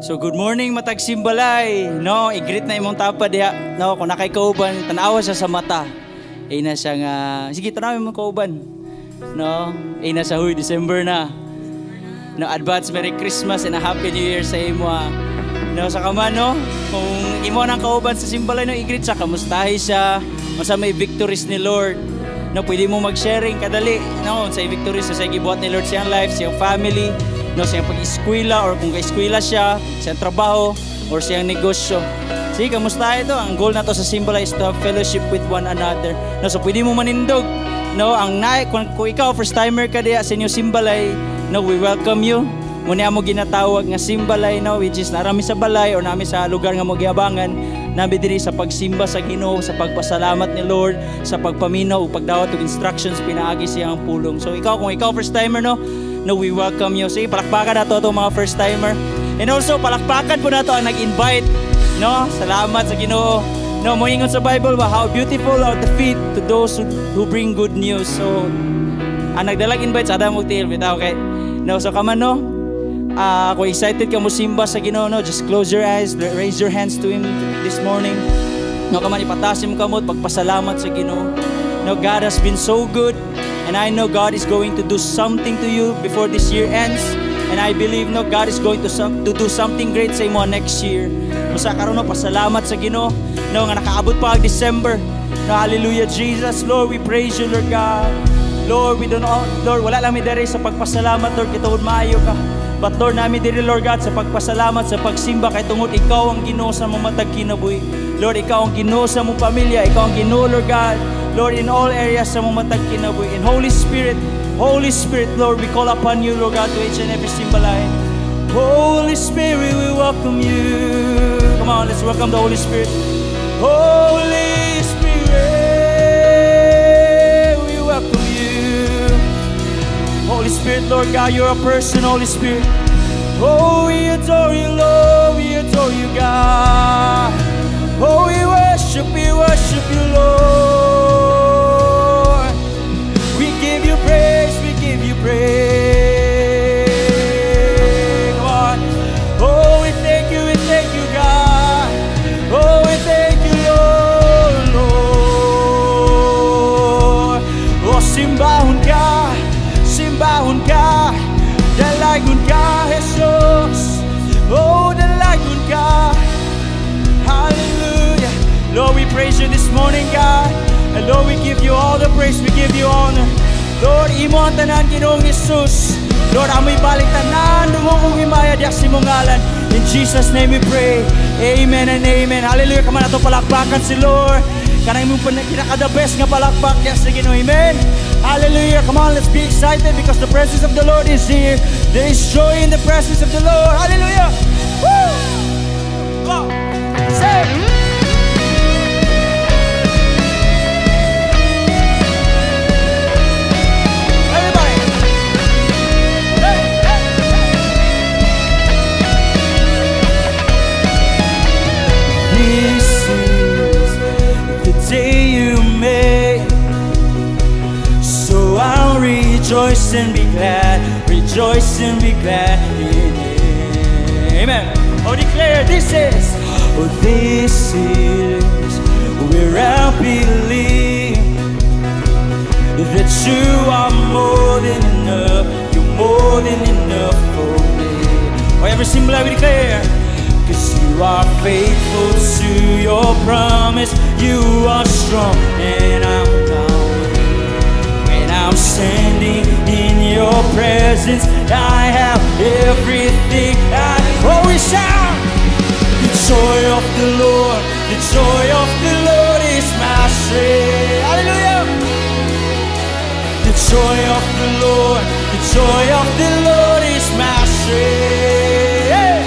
So good morning matag Simbalay. No, i-greet na imong tapa diha. No, kung nakay kauban, tanawa siya sa mata. Ina siya nga, sige tanawin mo kauban. No, ina sa huy December na. No, advance Merry Christmas and a Happy New Year sa imo. No, sa kaman no, kung imo nang kauban sa Simbalay no, i-greet siya, kamustahi siya. Masa may victories ni Lord. No, pwede mo mag-sharing kadali. No, sa victories sa gibuhat ni Lord siyang life, siyang family. No, siyang pag-eskwela or kung ka-eskwela siya, siyang trabaho or siyang negosyo. Sige, kamusta ito? Ang goal na to sa Simbalay is to have fellowship with one another. No, so pwede mo manindog. No, ang kung ikaw first timer ka diya sa inyo Simbalay, no, we welcome you. Muna mo ginatawag nga Simbalay, no, which is narami sa balay or nami sa lugar nga mo giabangan. Nami diri sa pagsimba sa Ginoo, sa pagpasalamat ni Lord, sa pagpaminaw ug pagdawat og instructions pinaagi siyang pulong. So ikaw kung ikaw first timer no, we welcome you. Sige, palakpakan na to itong mga first timer. And also, palakpakan po na to ang nag-invite. No? Salamat sa Ginoo. No, moingon sa Bible ba, how beautiful are the feet to those who bring good news. So, ang nagdalag invite sa Adam Hotel, bitaw kay. No, so kaman no, kung excited ka mo simba sa Ginoo, no, just close your eyes, raise your hands to Him this morning. No, kaman ipatasim ka mo, pagpasalamat sa Ginoo. No, God has been so good. And I know God is going to do something to you before this year ends. And I believe no, God is going to do something great sa imo next year. Masa karon no, pasalamat sa Ginoo. No, nga nakaabot pa ang December. No, hallelujah Jesus. Lord, we praise you, Lord God. Lord, we don't know, Lord, wala lang mi diri sa pagpasalamat, Lord, kitungod maayo ka. But Lord, nami diri, Lord God, sa pagpasalamat, sa pagsimba kay tungod ikaw ang Ginoo sa mga matag kinabuhi. Lord, ikaw ang Ginoo sa mong pamilya, ikaw ang Ginoo, Lord God. Lord, in all areas sa mong matag kinabuhi. And Holy Spirit, Lord, we call upon you, Lord God, to each and every Simbalay. Holy Spirit, we welcome you. Come on, let's welcome the Holy Spirit. Holy Spirit, we welcome you. Holy Spirit, Lord God, you're a person, Holy Spirit. Oh, we adore you, Lord, we adore you, God. Oh, we worship you, Lord. We give you praise. Come on. Oh, we thank you, God. Oh, we thank you, Lord. Oh, simbahon ka, dalagon ka, Jesus. Oh, dalagon ka. Hallelujah. Lord, we praise you this morning, God. And Lord, we give you all the praise, we give you honor. Lord, imo ang tanan Ginoong Jesus. Lord, amoy balik tanan dumong kong himaya diak si mong ngalan. In Jesus' name we pray. Amen and amen. Hallelujah. Kaman ato palakpakan si Lord. Kanang imong pinaka the best nga palakpak diak sa Ginoo. Amen. Hallelujah. Come on, let's be excited because the presence of the Lord is here. There is joy in the presence of the Lord. Hallelujah. Woo! Go. Say. Rejoice and be glad in it. Amen. Oh, declare this is where I believe that you are more than enough. You're more than enough for me. Oh, every symbol I will declare, 'cause you are faithful to your promise. You are strong and I'm down. I'm standing in your presence. I have everything I always shout. The joy of the Lord is my strength. Hallelujah. The joy of the Lord is my strength.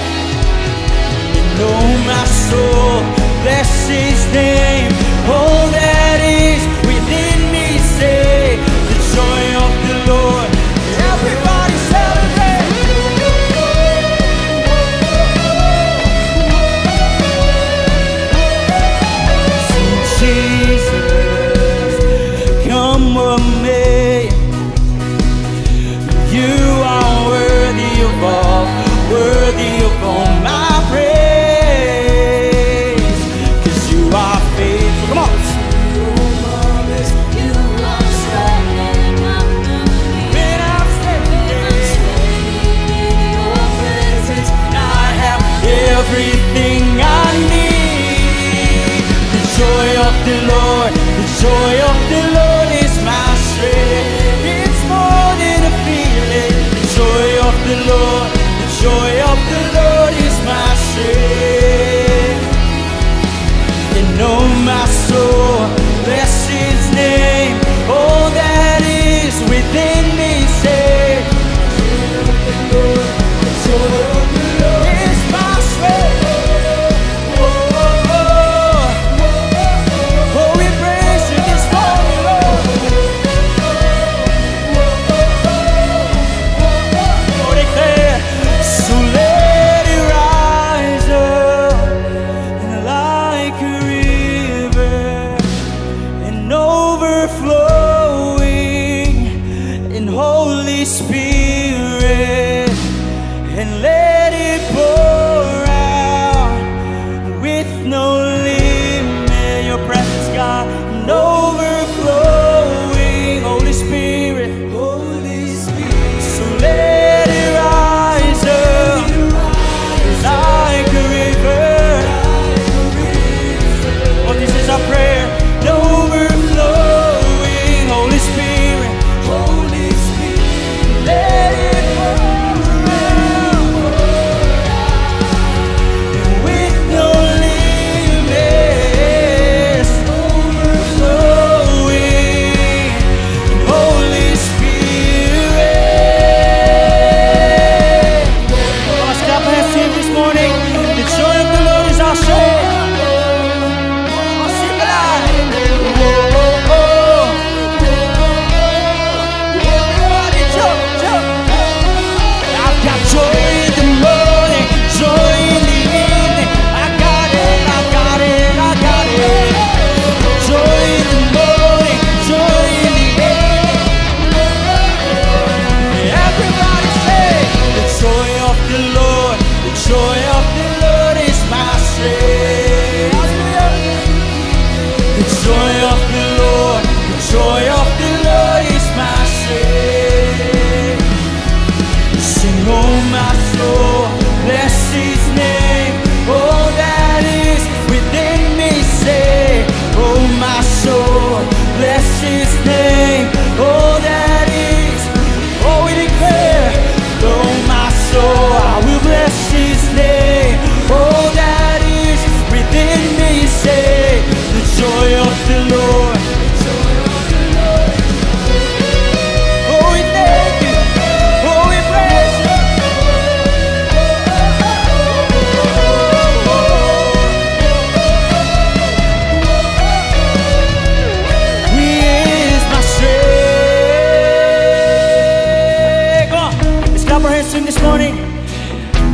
And oh, my soul, bless His name. All that is within me, say. Joy of the Lord. Everybody celebrate. Sing Jesus, come with me. You are overflowing in Holy Spirit, and let it pour out with no limit. Your presence, God, and overflowing Holy Spirit, Holy Spirit. So let it rise up like a river. Oh, this is our prayer. And overflowing Holy Spirit, Holy Spirit. Let it pour with no limits. Overflowing Holy Spirit. Let's clap our hands to Him this morning. The joy of the Lord is our strength. This morning,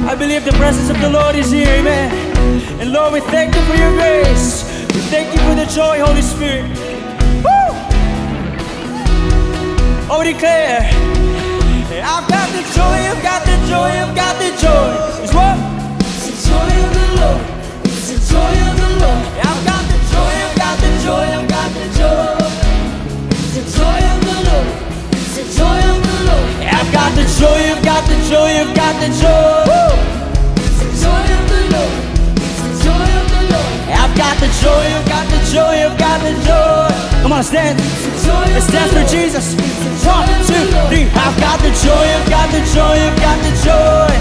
I believe the presence of the Lord is here, amen. And Lord, we thank you for your grace. We thank you for the joy, Holy Spirit. Woo! Oh, we declare, I've got the joy, you've got the joy, you've got the joy. It's what? It's the joy of the Lord. It's the joy of the Lord. I've got the joy, you've got the joy, you've got the joy. It's the joy of the Lord. It's the joy of the Lord. I've got the joy, you've got the joy, you've got the joy. Woo! It's the joy of the Lord. It's the joy of the Lord. I've got the joy, you've got the joy, you've got the joy. Come on, stand. Let's dance for Jesus. 1, 2, 3. I've got the joy, you've got the joy, you've got the joy.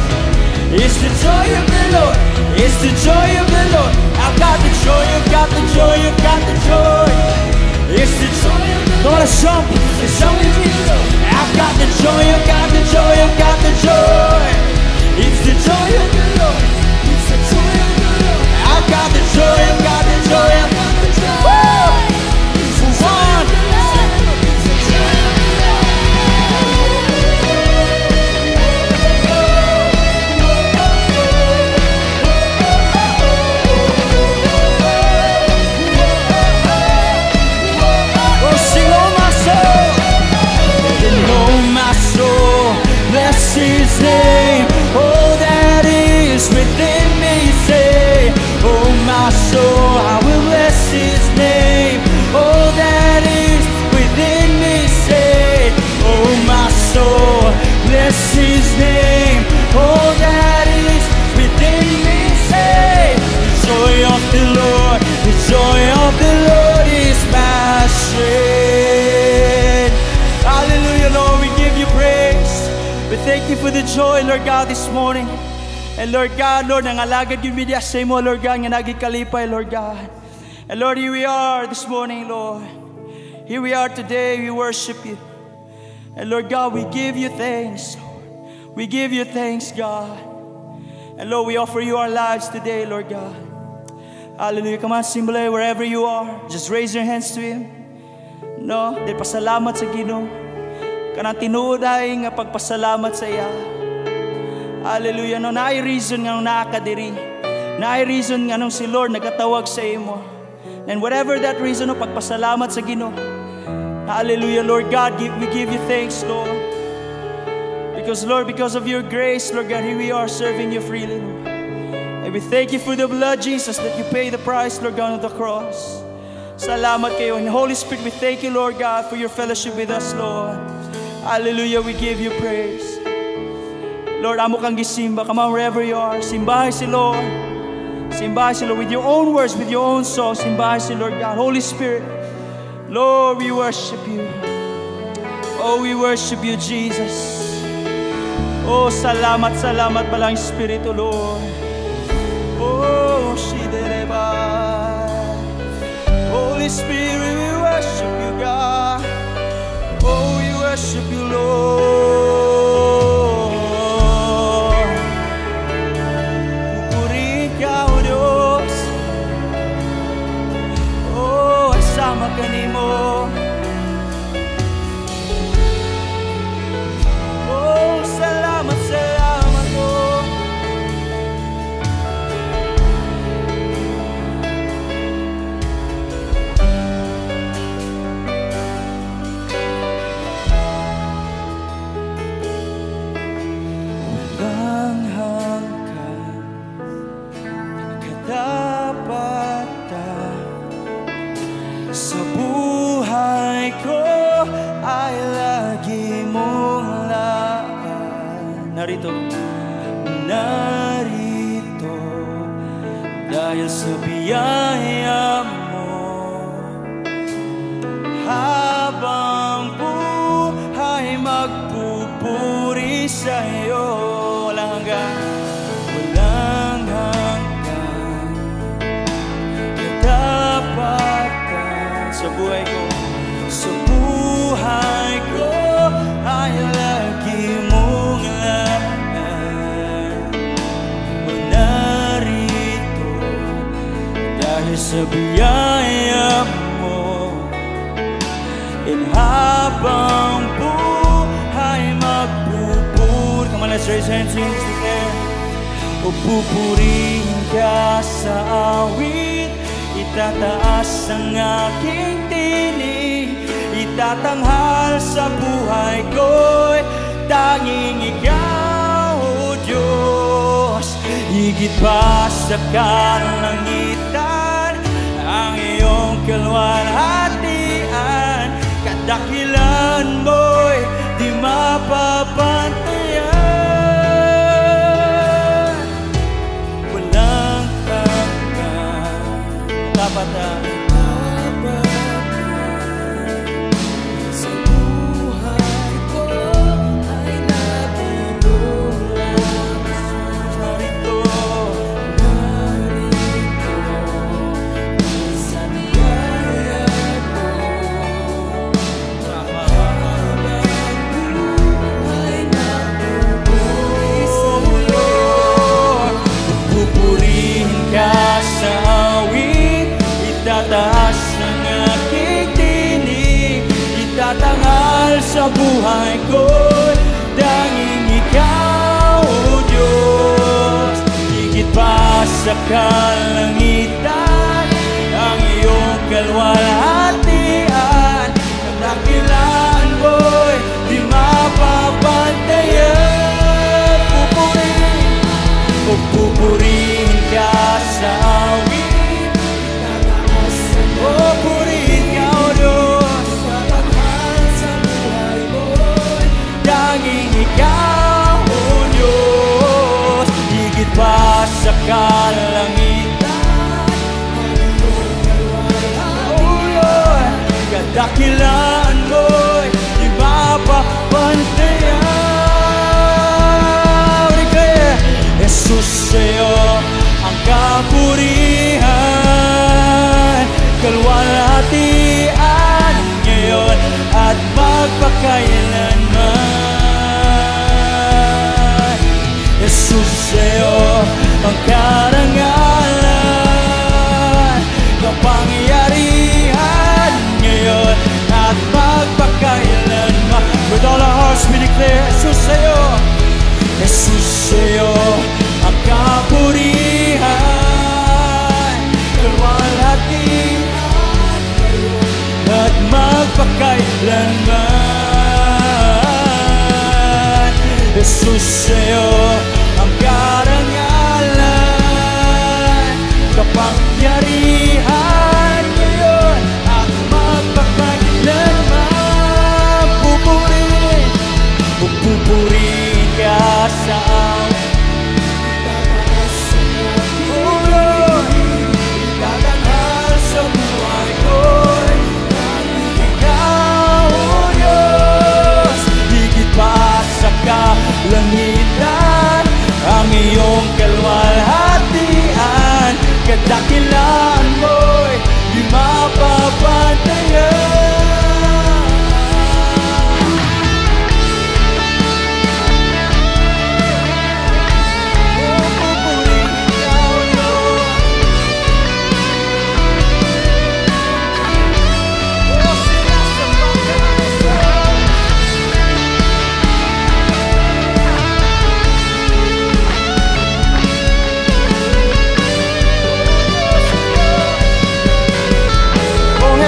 It's the joy of the Lord. It's the joy of the Lord. I've got the joy, you've got the joy, you've got the joy. It's the joy of the Lord. Don't want to jump. It's only Jesus. I've got the joy, you've got the joy, you've got the joy. It's the joy of the Lord. It's the joy of the Lord. I've got the joy, you've got the joy, I've got the joy. Woo! It's the joy of the Lord. It's the joy of the Lord. Oh, sing, oh my soul. And oh my soul, bless His name. All that is within me, say, oh my soul, I will bless His name. All that is within me, say, oh my soul, bless His name. All that is within me, say, the joy of the Lord, the joy of the Lord is my strength. Hallelujah, Lord, we give you praise. We thank you for the joy, Lord God, this morning. And Lord God, Lord, nangalagad yung media sa mo, Lord God, nga nagikalipay, Lord God. And Lord, here we are this morning, Lord. Here we are today, we worship you. And Lord God, we give you thanks, Lord. We give you thanks, God. And Lord, we offer you our lives today, Lord God. Hallelujah. Come on, Simbalay, wherever you are, just raise your hands to Him. No, dahil pasalamat sa Ginoo. Kanang tinuod ay nga pagpasalamat sa iya. Hallelujah. No, naay reason nga nung nakakadiri. Naay reason nga nung si Lord nagkatawag sa imo. And whatever that reason, no, pagpasalamat sa Ginoo. Hallelujah, Lord God, we give you thanks, Lord. Because, Lord, because of your grace, Lord God, here we are serving you freely, Lord. And we thank you for the blood, Jesus, that you pay the price, Lord God, on the cross. Salamat kayo. And Holy Spirit, we thank you, Lord God, for your fellowship with us, Lord. Hallelujah, we give you praise. Lord, amo kang gisimba. Come on, wherever you are. Simbahin si Lord. Simbahin si Lord with your own words, with your own songs. Simbahin si Lord God. Holy Spirit, Lord, we worship you. Oh, we worship you, Jesus. Oh, salamat, salamat palang Espiritu, Lord. Oh, Shidereba. Holy Spirit, we worship you, God. Oh, we worship you, Lord. Pupuri ka, O Diyos. Oh, asama ka nimo. Oh, salamat, salamat, Lord. Walang hanggan, katapatan sa buhay ko ay lagi mong laan. Narito dahil sa biyaya mo, habang buhay magpupuri sa iyo. Walang hanggan, katapatan sa buhay ko. Sa buhay ko ay lagi mong laan. Narito dahil sa biyaya mo, and habang buhay magpupuri. Come on, let's raise hands and declare. O pupurihin ka sa awit, itataas ang aking tinig, itatanghal sa buhay ko'y tanging ikaw, O Diyos. Higit pa sa kalangitan, ang iyong kalwalhatian, kadakilan mo'y di mapapantayan. Walang hanggan, kapatan sa buhay ko ay nabulungan. Narito sa biyaya mo, habang buhay nabulungan. Lord, pupurihin ka sa awit, itataas ang aking tinig, itatanghal sa buhay ko, tanging ikaw, O Diyos. Higit pa sa kalangitan, ang iyong kalwalhatian, kadakilan mo'y di mapapantayan. Pupurihin ka sa awit, o purihin ka, O Diyos. Tatanghal sa buhay mo, tanging ikaw, O Diyos. Higit pa sa kalangitan, O Lord, kadakilan mo'y di mapapantayan. Jesus, sa'yo ang kapurihan, kalwalhatian ngayon at magpakailanman. Jesus, sa'yo ang karangalan, kapangyarihan ngayon at magpakailanman. With all our hearts we declare, Jesus, sa'yo, Jesus, sa'yo ang kapurihan, kalwalhatian magpakailanman. Jesus, sa'yo ang karangalan, kapangyarihan ngayon at magpakailanman. Pupurihin ka sa langitan, ang iyong kalwalhatian, kadakilaan mo'y di mapapantayan. Pupurihin ka, Lord. Sinasambang ka na sa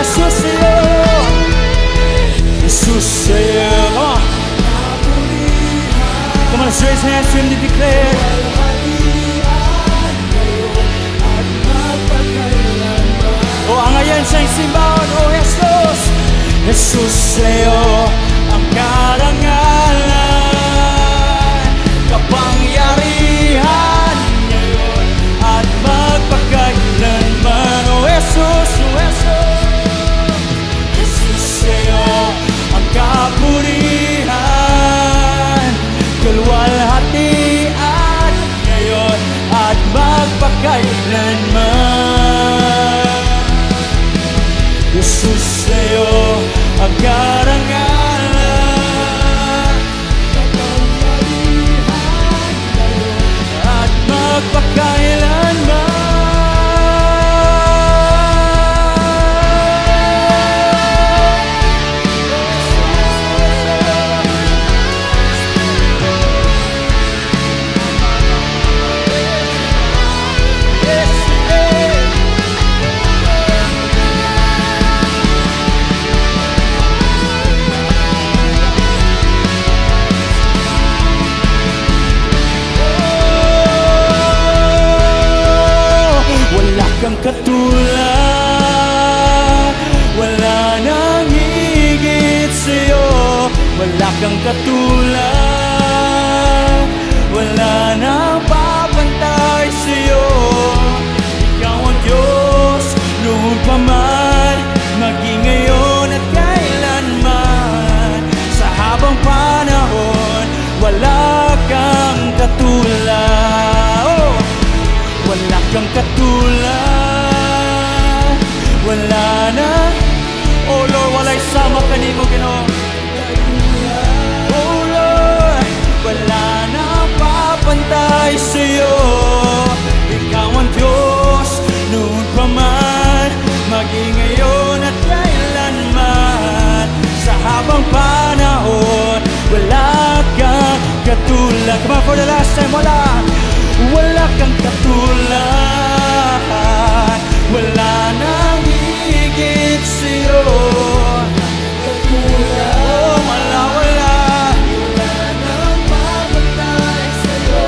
Jesus sa'yo, Jesus sa'yo. Come on, let's raise hands to Him to declare. Oh, angayan siyang simbahan, oh Jesus. Jesus sa'yo ang karangalan, kapangyarihan ngayon at magpakailanman. Oh Jesus, oh Jesus. Sa'yo ang kapurihan, kalwalhatian ngayon at magpakailanman. Jesus, sa'yo ang karangalan, kapangyarihan ngayon at magpakailanman. Kang katulad, wala nang higit sa'yo. Wala kang katulad, wala nang papantay sa'yo. Ikaw ang Diyos, noon pa man, maging ngayon at kailanman. Sa habang panahon, wala kang katulad. Oh, wala kang katulad, wala na. Oh Lord, wala'y sama ka ni mo, Ginoo. Oh Lord, wala na papantay sa'yo. Ikaw ang Diyos, noon pa man, maging ngayon at kailanman. Sa habang panahon, wala kang katulad. Come on, for the last time, wala. Wala kang katulad, wala nang higit sa'yo. Oh, wala, wala, wala nang papantay sa'yo.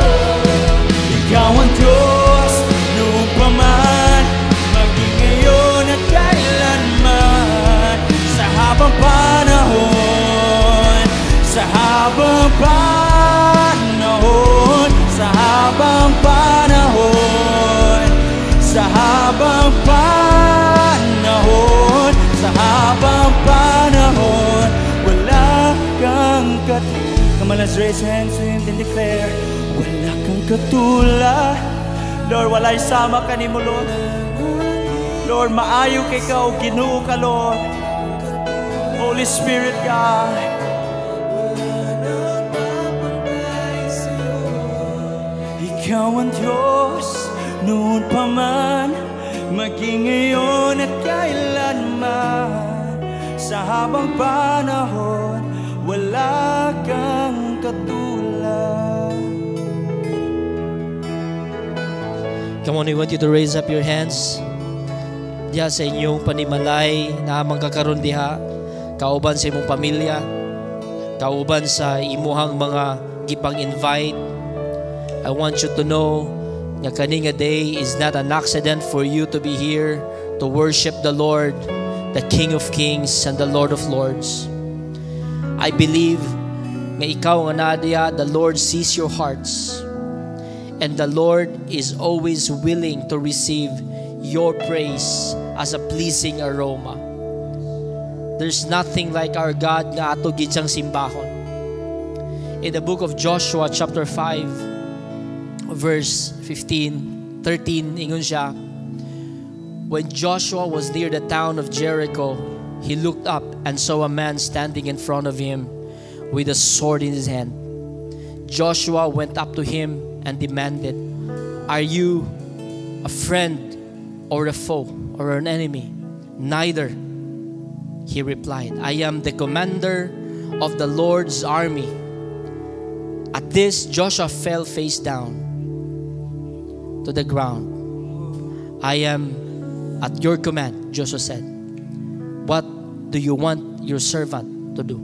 Ikaw ang Diyos, noon pa man, maging ngayon at kailanman. Sa habang panahon, sa habang panahon, sa habang panahon, sa habang panahon, sa habang panahon, wala kang katulad. Come on, let's raise hands and declare, wala kang katulad. Lord, wala'y sama ka ni mo, Lord. Lord, maayo kay ka o Ginoo ka, Lord. Holy Spirit, God. Ikaw ang Diyos, noon pa man, maging ngayon at kailanman. Sa habang panahon, wala kang katulad. Come on, I want you to raise up your hands. Diya sa inyong panimalay na magkakaroon diha kauban sa imong pamilya, kauban sa imuhang mga gipang-invite. I want you to know nga kani nga day is not an accident for you to be here to worship the Lord, the King of Kings and the Lord of Lords. I believe nga ikaw nga nadia, the Lord sees your hearts, and the Lord is always willing to receive your praise as a pleasing aroma. There's nothing like our God nga ato gitsang simbahon. In the book of Joshua chapter 5 verse 13, ingon siya, when Joshua was near the town of Jericho, he looked up and saw a man standing in front of him with a sword in his hand. Joshua went up to him and demanded, "Are you a friend or a foe or an enemy?" "Neither," he replied. "I am the commander of the Lord's army." At this, Joshua fell face down to the ground. "I am at your command," Joshua said. "What do you want your servant to do?"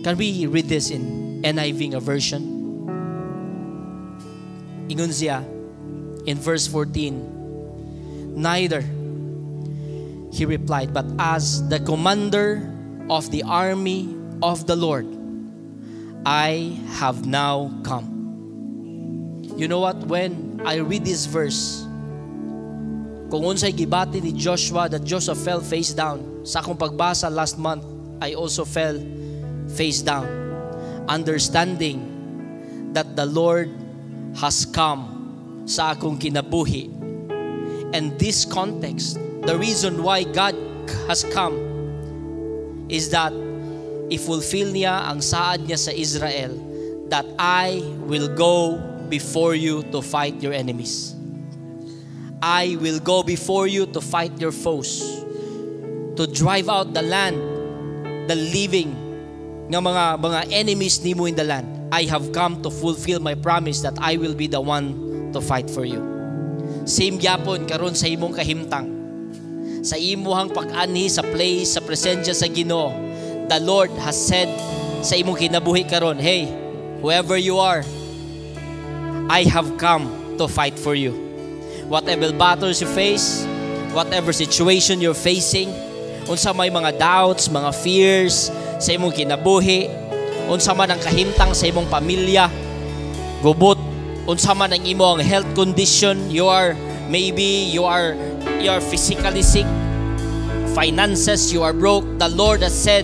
Can we read this in NIV version? Ingon siya in verse 14, "Neither," he replied, "but as the commander of the army of the Lord, I have now come." You know what? When I read this verse, kung unsay gibati ni Joshua that Joshua fell face down, sa akong pagbasa last month, I also fell face down, understanding that the Lord has come sa akong kinabuhi. And this context, the reason why God has come is that i-fulfill niya ang saad niya sa Israel, that I will go before you to fight your enemies. I will go before you to fight your foes, to drive out the land, the living nga mga enemies nimo in the land. I have come to fulfill my promise that I will be the one to fight for you. Same gyapon karon sa imong kahimtang, sa imuhang pag-anhi sa place, sa presensya sa Ginoo. The Lord has said sa imong kinabuhi karon, "Hey, whoever you are, I have come to fight for you." Whatever battles you face, whatever situation you're facing, unsa may mga doubts, mga fears sa imong kinabuhi, unsa man ang kahimtang sa imong pamilya, gubot, unsa man ang imong health condition, you are physically sick, finances, you are broke, the Lord has said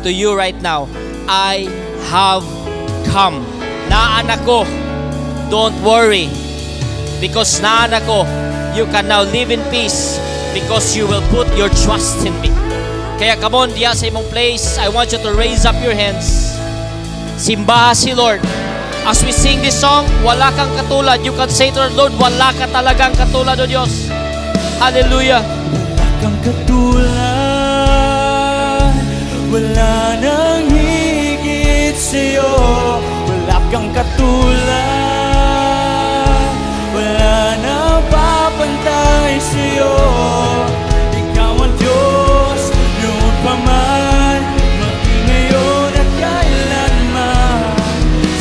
to you right now, "I have come." Naan ako. Don't worry. Because naan ako, you can now live in peace because you will put your trust in me. Kaya come on, diya sa imong place, I want you to raise up your hands. Simbaha si Lord. As we sing this song, wala kang katulad. You can say to the Lord, wala ka talagang katulad o Diyos. Hallelujah. Wala kang katulad, wala nang higit sa'yo. Wala kang katulad, wala nang papantay sa'yo. Ikaw ang Diyos, noon pa man, maging ngayon at kailanman.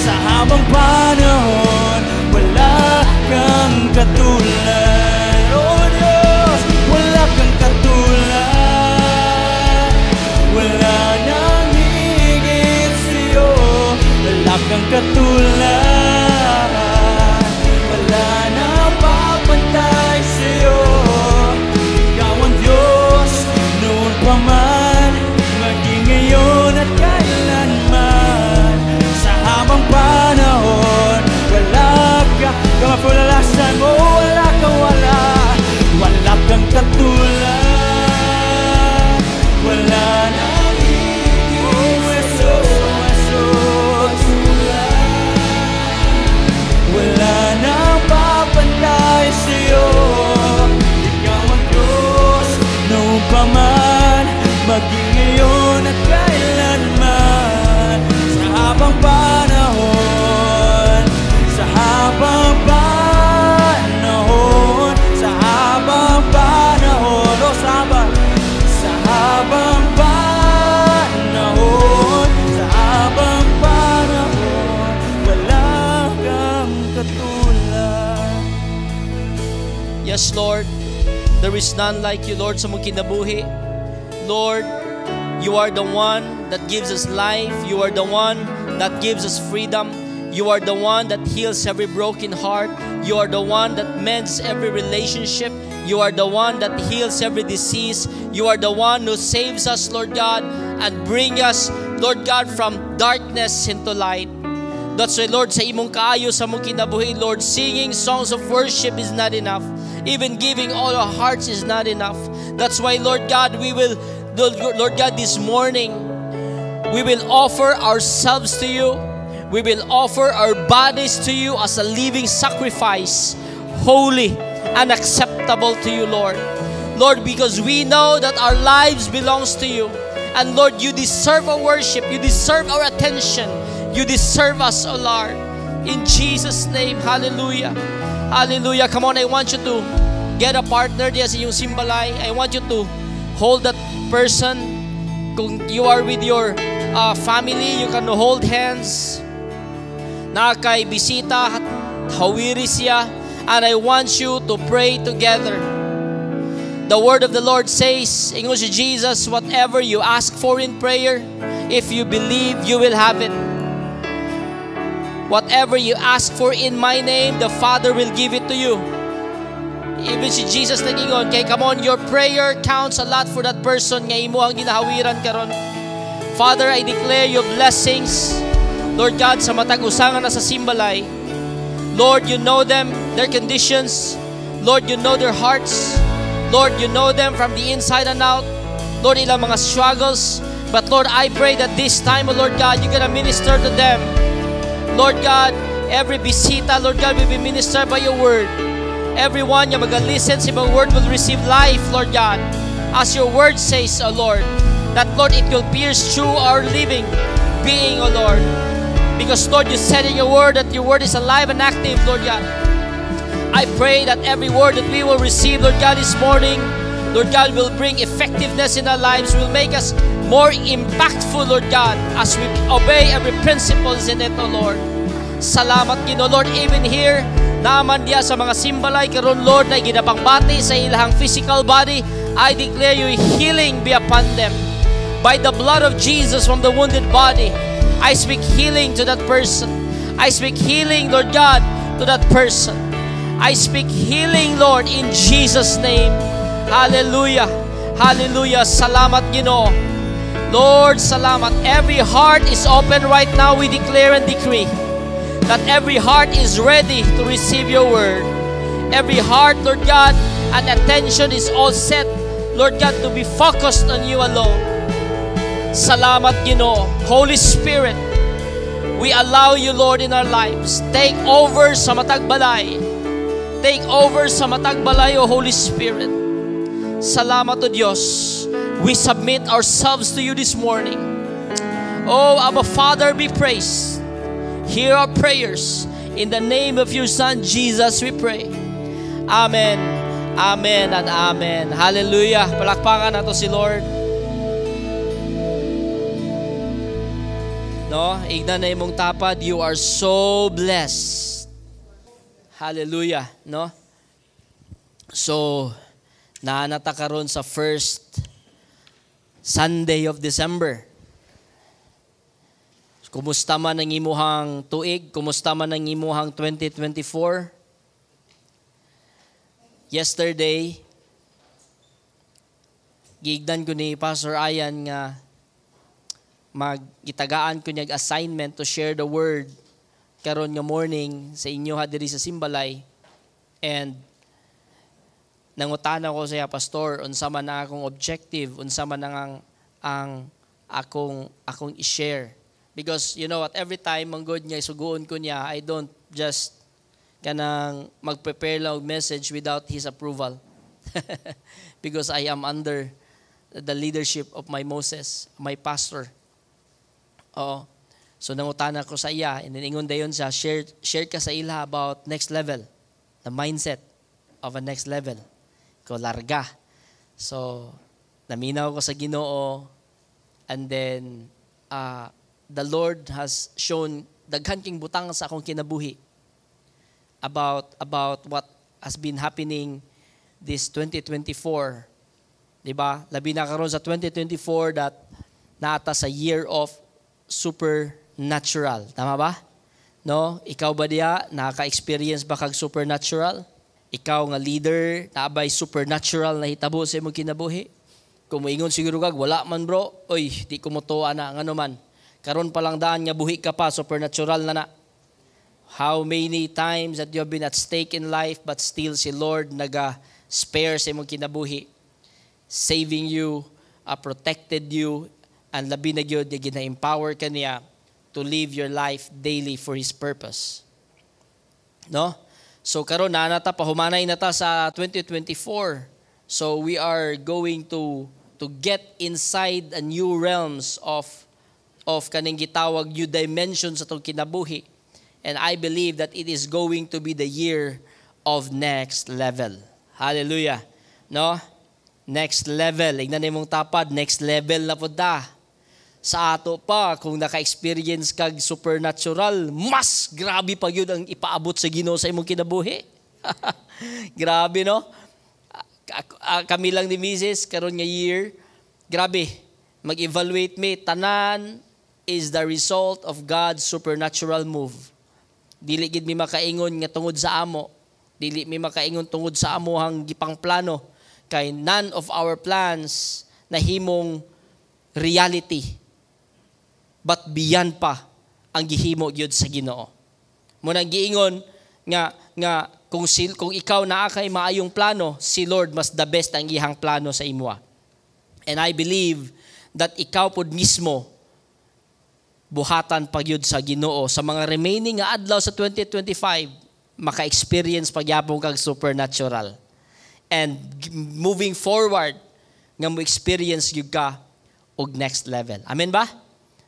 Sa habang panahon, wala kang katulad. Oh Diyos, wala kang katulad, wala nang higit sa'yo. Wala kang katulad, wala nang papantay sa'yo. Ikaw ang Diyos, noon pa man, maging ngayon at kailanman. Sa habang panahon, wala ka. Kamapulalasan mo, wala kang wala. Wala kang katulad, wala nang higit. Oh, Jesus, There is none like you, Lord, sa mong kinabuhi. Lord, you are the one that gives us life. You are the one that gives us freedom. You are the one that heals every broken heart. You are the one that mends every relationship. You are the one that heals every disease. You are the one who saves us, Lord God, and bring us, Lord God, from darkness into light. That's why, Lord, sa imong kaayo sa mong kinabuhi, Lord, singing songs of worship is not enough. Even giving all our hearts is not enough. That's why, Lord God, Lord God, this morning, we will offer ourselves to you. We will offer our bodies to you as a living sacrifice, holy and acceptable to you, Lord. Lord, because we know that our lives belongs to you. And Lord, you deserve our worship. You deserve our attention. You deserve us, O Lord. In Jesus' name, hallelujah. Hallelujah. Come on, I want you to get a partner diya sa iyong simbalay. I want you to hold that person. Kung you are with your family, you can hold hands. Nakay bisita, hawiri siya. And I want you to pray together. The word of the Lord says, ingon si Jesus, whatever you ask for in prayer, if you believe, you will have it. Whatever you ask for in my name, the Father will give it to you. Even si Jesus nag-ingon, kay come on, your prayer counts a lot for that person nga imo ang ginahawiran karon. Father, I declare your blessings, Lord God, sa matag usangan na sa simbalay. Lord, you know them, their conditions. Lord, you know their hearts. Lord, you know them from the inside and out. Lord, ilang mga struggles. But Lord, I pray that this time, oh Lord God, you're gonna minister to them. Lord God, every bisita, Lord God, will be ministered by your word. Everyone yung mag-listen sa mga word will receive life, Lord God. As your word says, O Lord, that Lord, it will pierce through our living being, O Lord. Because Lord, you said in your word that your word is alive and active, Lord God. I pray that every word that we will receive, Lord God, this morning, Lord God, will bring effectiveness in our lives, will make us more impactful, Lord God, as we obey every principles in it, O Lord. Salamat, Ginoo, Lord, even here, naman diya sa mga simbalay karon, Lord, na ginapangbati sa ilahang physical body, I declare your healing be upon them. By the blood of Jesus from the wounded body, I speak healing to that person. I speak healing, Lord God, to that person. I speak healing, Lord, in Jesus' name. Hallelujah. Hallelujah. Salamat, Ginoo. Lord, salamat. Every heart is open right now. We declare and decree that every heart is ready to receive your word. Every heart, Lord God, and attention is all set, Lord God, to be focused on you alone. Salamat, Ginoo. Holy Spirit, we allow you, Lord, in our lives. Take over sa matagbalay. Take over sa matagbalay, O Holy Spirit. Salamat, O Diyos. We submit ourselves to you this morning. Oh, Abba Father, be praised. Hear our prayers. In the name of your Son, Jesus, we pray. Amen. Amen and amen. Hallelujah. Palakpakan nato si Lord. No, ignan na imong tapad. You are so blessed. Hallelujah. No? So, naanata karon sa first Sunday of December. Kumusta man ang imuhang tuig? Kumusta man ang imuhang 2024? Yesterday, giigdan ko ni Pastor Ayan nga magitagaan ko niyag assignment to share the word karon nga morning sa inyo diri sa Simbalay. And nangutana ko sa pastor unsa man ang akong objective, unsa man ang akong i-share. Because you know what, every time manggod niya isuguon ko niya, I don't just kanang mag-prepare lang message without his approval. Because I am under the leadership of my Moses, my pastor. Oo. So nangutana ko sa iya, and then ingon dayon siya, share ka sa ila about next level, the mindset of a next level. Ko larga. So naminaw ko sa Ginoo, and then the Lord has shown daghan king butang sa akong kinabuhi about what has been happening this 2024. Diba? Labi na karon sa 2024 that naata sa year of supernatural. Tama ba? No? Ikaw ba diya, nakaka-experience ba kag supernatural? Ikaw nga leader, naabay supernatural na hitabo sa imong kinabuhi? Kung moingon siguro kag, wala man bro, oy, di ko motuwa na, ngano man. Karon pa lang daan nga buhi ka pa, supernatural na. How many times that you have been at stake in life but still si Lord naga-spare sa imong kinabuhi, saving you, protected you, and labi na gyud gina-empower ka niya to live your life daily for His purpose. No? So karon na nata pahumanay na ta sa 2024. So we are going to get inside a new realms of kaning gitawag new dimensions sa atong kinabuhi. And I believe that it is going to be the year of next level. Hallelujah. No? Next level. Ignan nimong tapad, next level na pud ta. Sa ato pa, kung naka-experience kag supernatural, mas grabe pa yun ang ipaabot sa Ginoo sa imong kinabuhi. Grabe, no? Kami lang ni Mrs. karon nga year, grabe, mag-evaluate me, tanan is the result of God's supernatural move. Dili gid mi makaingon nga tungod sa amo, dili mi makaingon tungod sa amo hang gipang plano, kay none of our plans na himong reality, but beyond pa ang gihimo gyud sa Ginoo. Muna giingon nga kung ikaw naa kay maayong plano, si Lord mas the best ang iyang plano sa imwa. And I believe that ikaw pod mismo buhatan pagyud sa Ginoo sa mga remaining nga adlaw sa 2025, maka-experience pagyapon kag supernatural. And moving forward nga mo experience gyud ka og next level. Amen ba?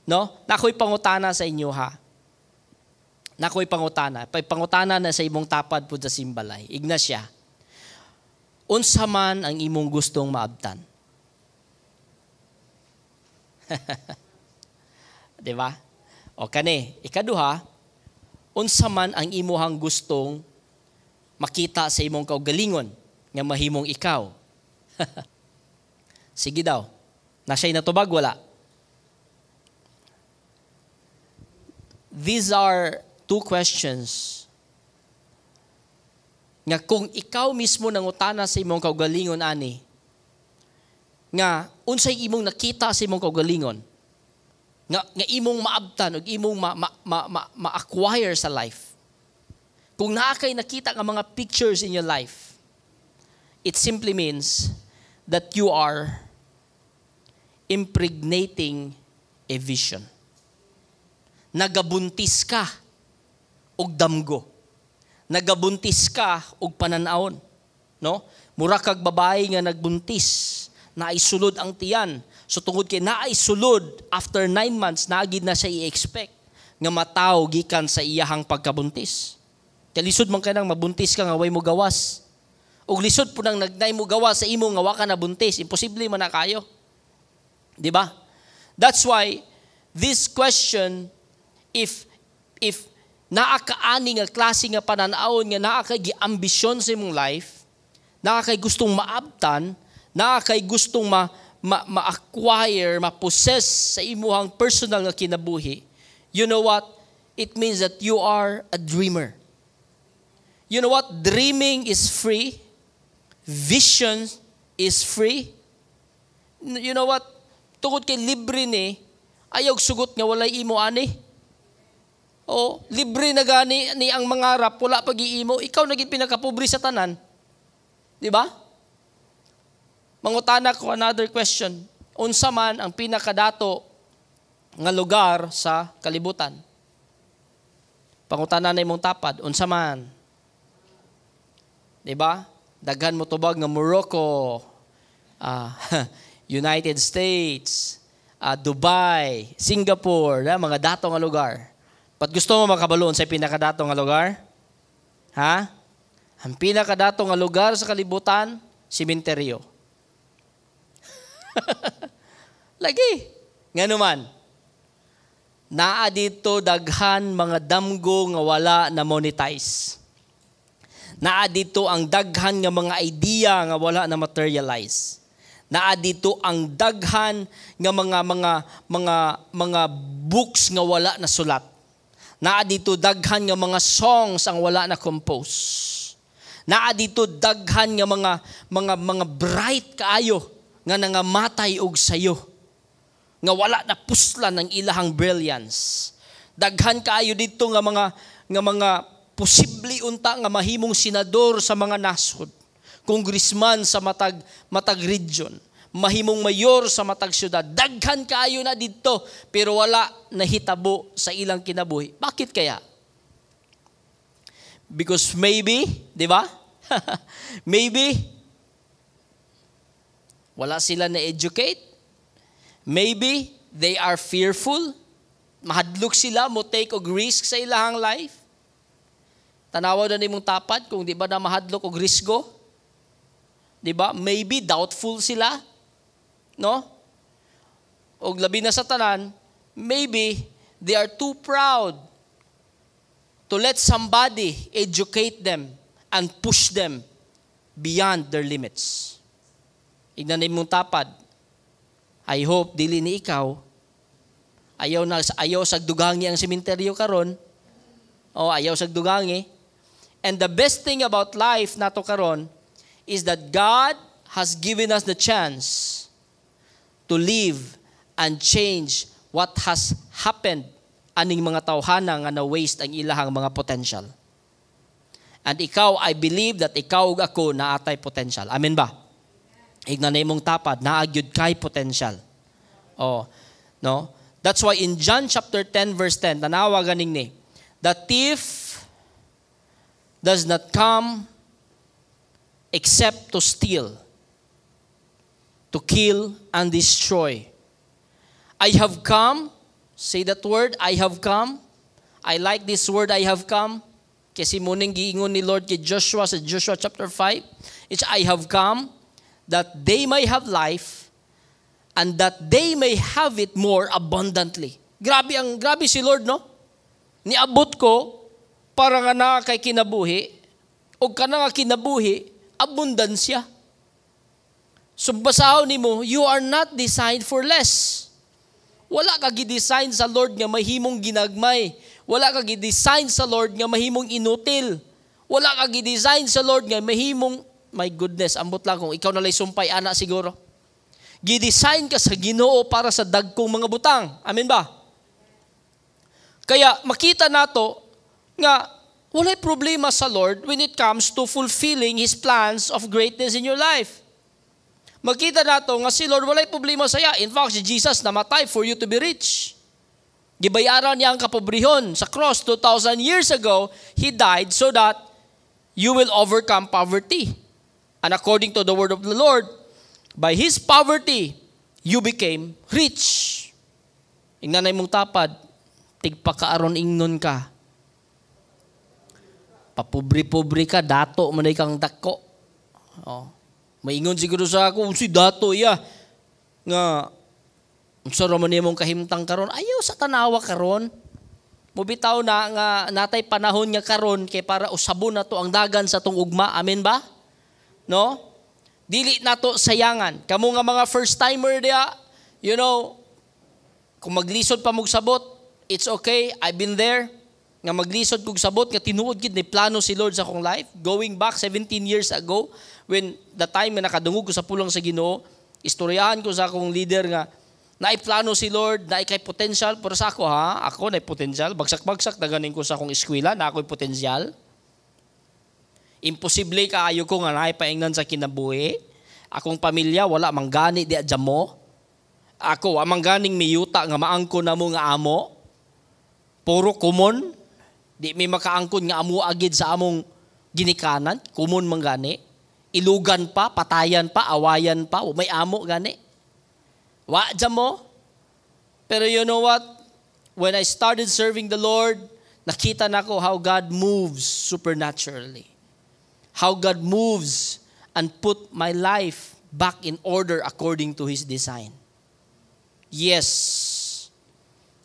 No? Nakoy pangutana sa inyo ha. Nakoy pangutana. Pangutana na sa imong tapad po sa simbalay. Ignacia, unsa man ang imong gustong maabtan? Diba? O kani, ikaduha, unsa man ang imuhang gustong makita sa imong kaugalingon nga mahimong ikaw? Sige daw. Nasa'y natubag, wala. These are two questions nga kung ikaw mismo nangutana sa imong kaugalingon ani, nga unsay imong nakita sa imong kaugalingon, nga imong maabtan o imong ma-acquire sa life. Kung naa kay nakita nga mga pictures in your life, it simply means that you are impregnating a vision. Nagabuntis ka og damgo. Nagabuntis ka og pananawon, no? Mura kag babae nga nagbuntis, naaisulod ang tiyan. So tungod kay naaisulod, after 9 months naagid na siya i-expect nga mataw gikan sa iyahang pagkabuntis. Kay lisod man kanang mabuntis ka nga way mo gawas. Og lisod po nang nagnay mo gawas sa imo nga wa ka nabuntis, imposible man na kayo. Di ba? That's why this question, if naa kaani nga klase nga pananawon nga naa kay giambisyon sa imong life, naa kay gustong maabtan, naa kay gustong ma-acquire, ma-possess sa imuhang personal nga kinabuhi, you know what? It means that you are a dreamer. You know what? Dreaming is free. Vision is free. You know what? Tungod kay libre ni, ayaw sugot nga walay imo ani. O, libre na gani ni ang mangarap, wala pag-iimo, ikaw naging pinakapobre sa tanan. Di ba? Mangutana ko another question. Unsa man ang pinakadato nga lugar sa kalibutan? Pangutana na imong tapad, unsa man? Di ba? Daghan mo tubag nga Morocco, United States, Dubai, Singapore, mga dato nga lugar. Pat gusto mo makabaloon sa pinakadato nga lugar? Ha? Ang pinakadato nga lugar sa kalibutan, simenteryo. Lagi. Nga naman, naa dito daghan mga damgo nga wala na monetize. Naa dito ang daghan nga mga idea nga wala na materialize. Naa dito ang daghan nga mga books nga wala na sulat. Naa dito daghan nga mga songs ang wala na compose. Naa dito daghan nga mga bright kaayo nga nangamatay og sayo. Nga wala na puslan ng ilahang brilliance. Daghan kaayo dito nga mga posible unta nga mahimong senador sa mga nasod, congressman sa matag region, mahimong mayor sa matag syudad. Daghan kaayo na dito pero wala nahitabo sa ilang kinabuhi. Bakit kaya? Because maybe, di ba? Maybe wala sila na educate. Maybe they are fearful. Mahadlok sila mo take og risk sa ilahang life. Tanawa na nimong tapat kung di ba na mahadlok og risgo? Di ba? Maybe doubtful sila. No? O labi na sa tanan, maybe they are too proud to let somebody educate them and push them beyond their limits. Ignan nimong tapad. I hope dili ni ikaw ayaw sagdugangi ang sementeryo karon. O ayaw sagdugangi. And the best thing about life nato karon is that God has given us the chance to live and change what has happened aning mga tawhana nga na-waste ang ilahang mga potential. And ikaw, I believe that ikaw ug ako naatay potential. Amen ba? Ignan na imong tapad, naagyud kay potential. Oh, no? That's why in John chapter 10 verse 10, tanawa ganing ni, the thief does not come except to steal, to kill and destroy. I have come, say that word, I have come. I like this word, I have come. Kasi muning giingon ni Lord kay Joshua sa Joshua chapter 5, it's I have come that they may have life and that they may have it more abundantly. Grabe si Lord, no? Niabot ko para nga na kay kinabuhi o ka na nga kinabuhi, abundansya. So basahon nimo, you are not designed for less. Wala ka gidesign sa Lord nga mahimong ginagmay. Wala ka gidesign sa Lord nga mahimong inutil. Wala ka gidesign sa Lord nga mahimong, my goodness, ambot lang kung ikaw nalay sumpay, ana siguro. Gidesign ka sa Ginoo para sa dagkong mga butang. Amen ba? Kaya makita nato nga walay problema sa Lord when it comes to fulfilling His plans of greatness in your life. Makita nato nga si Lord walay problema sa iya. In fact, si Jesus namatay for you to be rich. Gibayaran niya ang kapobrehon sa cross 2,000 years ago. He died so that you will overcome poverty. And according to the word of the Lord, by His poverty, you became rich. Ingnan na mong tapad, tigpakaaron ingnon ka. Papubri-pubri ka, dato manay kang dako. Oh. Maingon siguro sa ako, si dato iya. Nga, unsa man nimong kahimtang karon? Ayaw sa tanawa karon. Mubitaw na nga natay panahon nga karon kay para usabon na to ang dagan sa tong ugma. Amen ba? No? Dili nato sayangan. Kamo nga mga first timer dia, you know, kung maglisod pa mog sabot, it's okay. I've been there. Nga maglisod kog sabot nga tinuod gid ni plano si Lord sa akong life. Going back 17 years ago when the time na nakadungog ko sa pulong sa Ginoo, istoryahan ko sa akong leader nga naay plano si Lord, naay kay potential pero sa ako ha, ako naay potential, bagsak-bagsak daganin ko sa akong eskwela na ako'y potential. Imposible kaayo ko nga naay paingnan sa kinabuhi. Akong pamilya wala manggani di adya mo. Ako amang ganing miyuta nga maangkon namo nga amo. Puro kumon. Di may makaangkon nga amo agid sa among ginikanan, kumon man gani. Ilugan pa, patayan pa, awayan pa, may amo gani. Wa adya mo. Pero you know what? When I started serving the Lord, nakita nako how God moves supernaturally. How God moves and put my life back in order according to His design. Yes.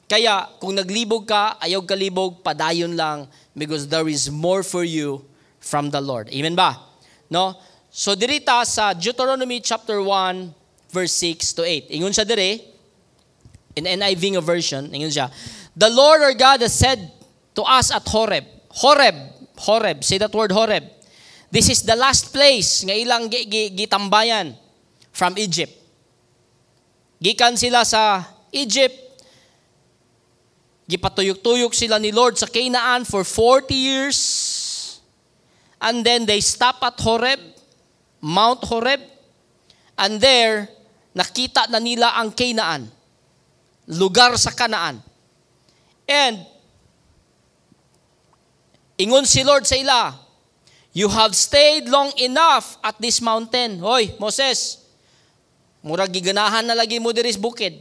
Kaya kung naglibog ka, ayaw kalibog, padayon lang because there is more for you from the Lord. Amen ba? No? So dirita sa Deuteronomy chapter 1 verse 6 to 8. Ingon siya dire in NIV nga version, ingon siya, the Lord our God has said to us at Horeb. Horeb, say that word Horeb. This is the last place nga ilang gitambayan from Egypt. Gikan sila sa Egypt, gipatuyok-tuyok sila ni Lord sa Canaan for 40 years. And then they stop at Horeb, Mount Horeb. And there, nakita na nila ang Canaan, lugar sa Kanaan. And ingon si Lord sa ila, you have stayed long enough at this mountain. Hoy, Moses, murag giganahan na lagi mo diris bukid.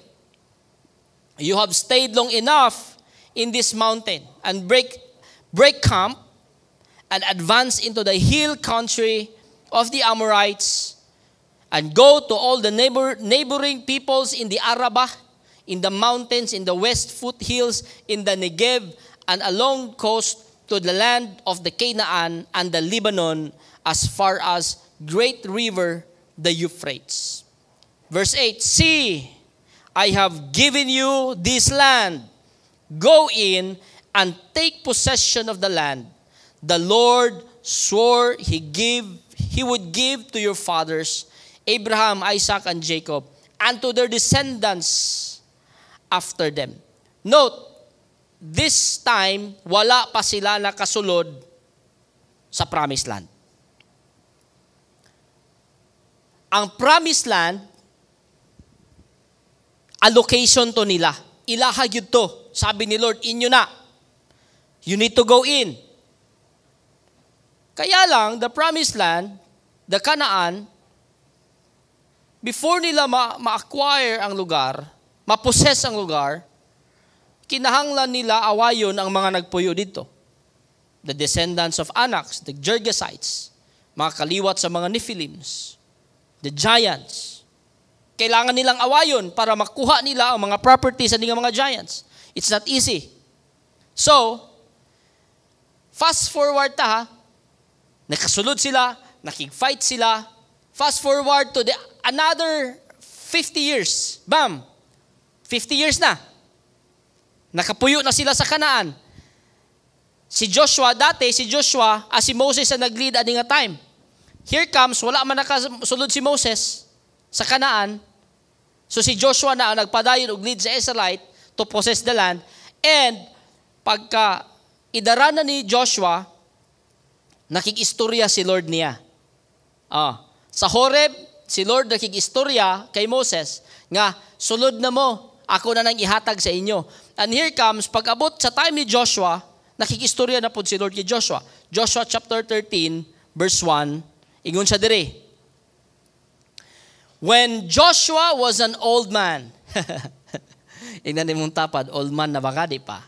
You have stayed long enough in this mountain and break camp and advance into the hill country of the Amorites and go to all the neighboring peoples in the Arabah, in the mountains, in the west foothills, in the Negev, and along coast to the land of the Canaan and the Lebanon as far as great river, the Euphrates. Verse 8, see, I have given you this land. Go in and take possession of the land. The Lord swore He would give to your fathers, Abraham, Isaac, and Jacob, and to their descendants after them. Note, this time, wala pa sila nakasulod sa promised land. Ang promised land, allocation to nila. Ilaha yun to. Sabi ni Lord, inyo na. You need to go in. Kaya lang, the promised land, the Canaan, before nila ma-acquire ang lugar, ma-possess ang lugar, kinahanglan nila awayon ang mga nagpuyo dito. The descendants of Anak, the Gergesites, mga kaliwat sa mga Nephilims, the giants. Kailangan nilang awayon para makuha nila ang mga properties sa mga giants. It's not easy. So, fast forward nakasulod sila, nakig-fight sila, fast forward to another 50 years. Bam! 50 years na. Nakapuyo na sila sa Kanaan. Si Joshua, si Moses ang nag-lead ani nga time. Here comes, wala man nakasulod si Moses sa Kanaan. So si Joshua na ang nagpadayon og lead sa Israelite to possess the land. And pagka idara na ni Joshua, nakikistorya si Lord niya. Sa Horeb, si Lord nakikistorya kay Moses nga, sulod na mo, ako na nang ihatag sa inyo. And here comes, pag-abot sa time ni Joshua, nakikistorya na po si Lord kay Joshua. Joshua chapter 13, verse 1, ingon siya dire. When Joshua was an old man, ingnan ni mong tapad, old man na baka, di pa?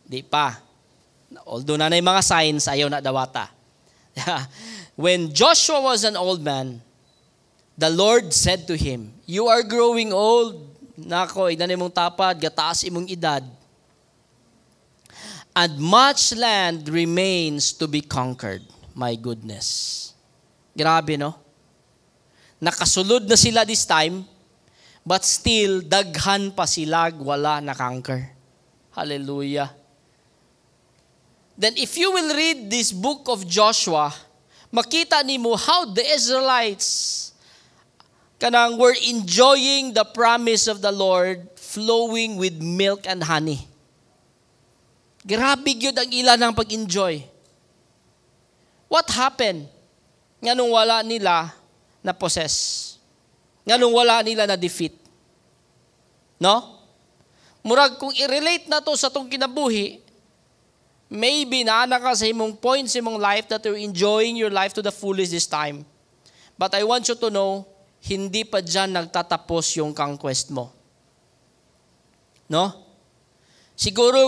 Di pa. Although na yung mga signs, ayaw na dawata. When Joshua was an old man, the Lord said to him, you are growing old. Nako, ingnan ni mong tapad, gataas imong edad. And much land remains to be conquered. My goodness. Grabe, no? Nakasulod na sila this time, but still, daghan pa sila wala na-conquer. Hallelujah. Then if you will read this book of Joshua, makita nimo how the Israelites kanang were enjoying the promise of the Lord flowing with milk and honey. Grabe gyud ang ila ng pag-enjoy. What happened? Nga nung wala nila na possess. Nga nung wala nila na defeat. No? Murag kung i-relate na to sa tong kinabuhi, maybe naana ka sa imong points sa imong life that you're enjoying your life to the fullest this time. But I want you to know, hindi pa dyan nagtatapos yung conquest mo. No? Siguro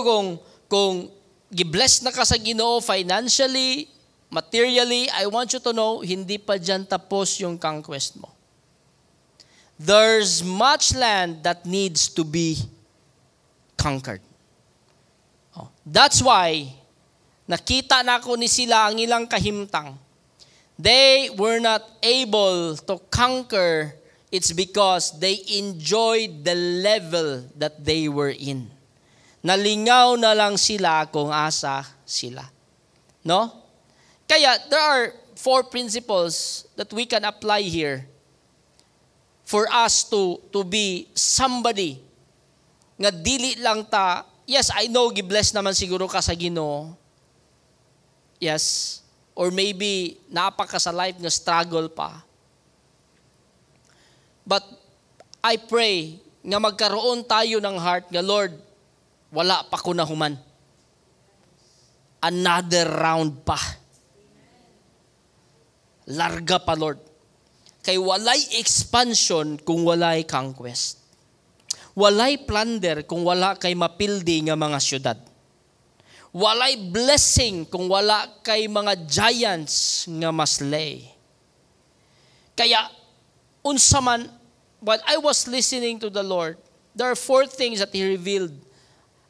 kung gibless na ka sa Ginoo financially, materially, I want you to know, hindi pa dyan tapos yung conquest mo. There's much land that needs to be conquered. That's why Nakita na ko ni sila ang ilang kahimtang. They were not able to conquer. It's because they enjoyed the level that they were in. Nalingaw na lang sila kung asa sila. No? Kaya there are 4 principles that we can apply here for us to be somebody nga dili lang ta. Yes, I know gibless naman siguro ka sa Ginoo. Yes. Or maybe napaka sa life nga struggle pa. But I pray nga magkaroon tayo ng heart nga, Lord, wala pa ko na human. Another round pa. Larga pa, Lord. Kay walay expansion kung walay conquest. Walay plunder kung wala kay mapildi nga mga syudad. Walay blessing kung wala kay mga giants nga maslay. Kaya, unsa man, when I was listening to the Lord, there are 4 things that He revealed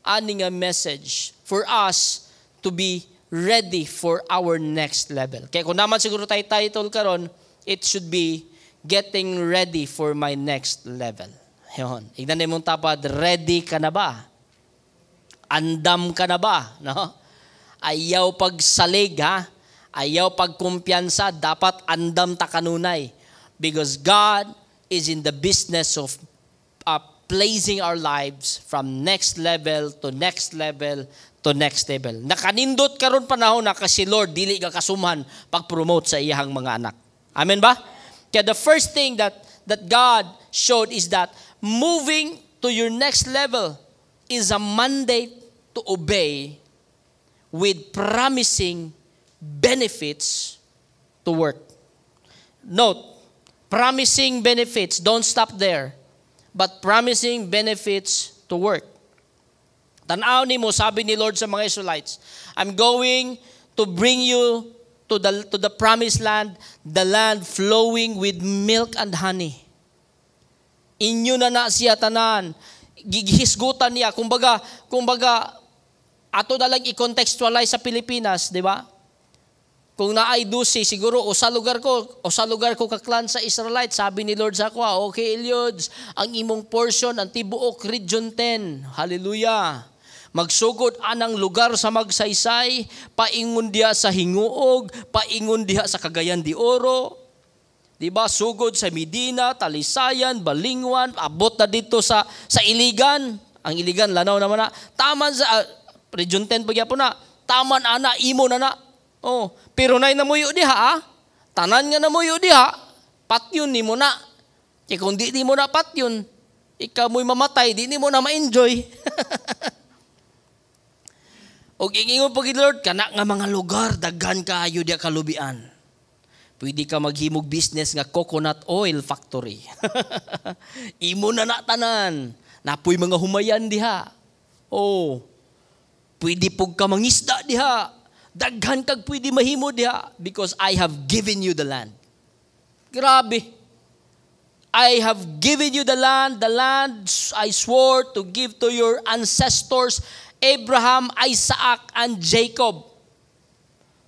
aning a message for us to be ready for our next level. Kaya kung naman siguro tayo title karon, it should be Getting Ready for My Next Level. Yun. Ignan mong tapad, ready ka na ba? Andam ka na ba? No? Ayaw pagsalig, ha? Ayaw pagkumpiyansa, dapat andam ta kanunay. Because God is in the business of placing our lives from next level to next level to next level. Nakanindot karon panahon na kasi Lord, dili ka kasumhan pag-promote sa iyang mga anak. Amen ba? Kaya the first thing that God showed is that moving to your next level is a mandate to obey with promising benefits to work. Note, promising benefits, don't stop there, but promising benefits to work. Tanaw nimo, sabi ni Lord sa mga Israelites, I'm going to bring you to the promised land, the land flowing with milk and honey. Inyo na siya tanan. Gihisgutan niya. Kumbaga, ato na lang i-contextualize sa Pilipinas, di ba? Kung naay dusi, siguro, o sa lugar ko kaklan sa Israelite, sabi ni Lord sa ako, okay, Eliods, ang imong portion, ang tibuok, Region 10. Hallelujah. Magsugod anang lugar sa magsaysay, paingon diha sa Hinguog, paingon diha sa Cagayan de Oro, diba? Sugod sa Medina, Talisayan, Balingwan, abot na dito sa Iligan. Ang Iligan, lanaw naman na. Taman sa, Region 10 pagyapon na, taman ana, imo na. Oh, pero nay namuyo diha, tanan nga namuyo diha, patyon ni mo na. Kaya kung di mo na patyon, ikaw mo'y mamatay, di mo na ma-enjoy. O ingon pag Lord, kana nga mga lugar, daghan kaayo diha kalubian. Pwede ka maghimog business nga coconut oil factory. Imo na tanan. Napoy mga humayan diha. Oh. Pwede pug ka mangisda diha. Daghan kag pwede mahimo diha because I have given you the land. Grabe. I have given you the land I swore to give to your ancestors Abraham, Isaac, and Jacob.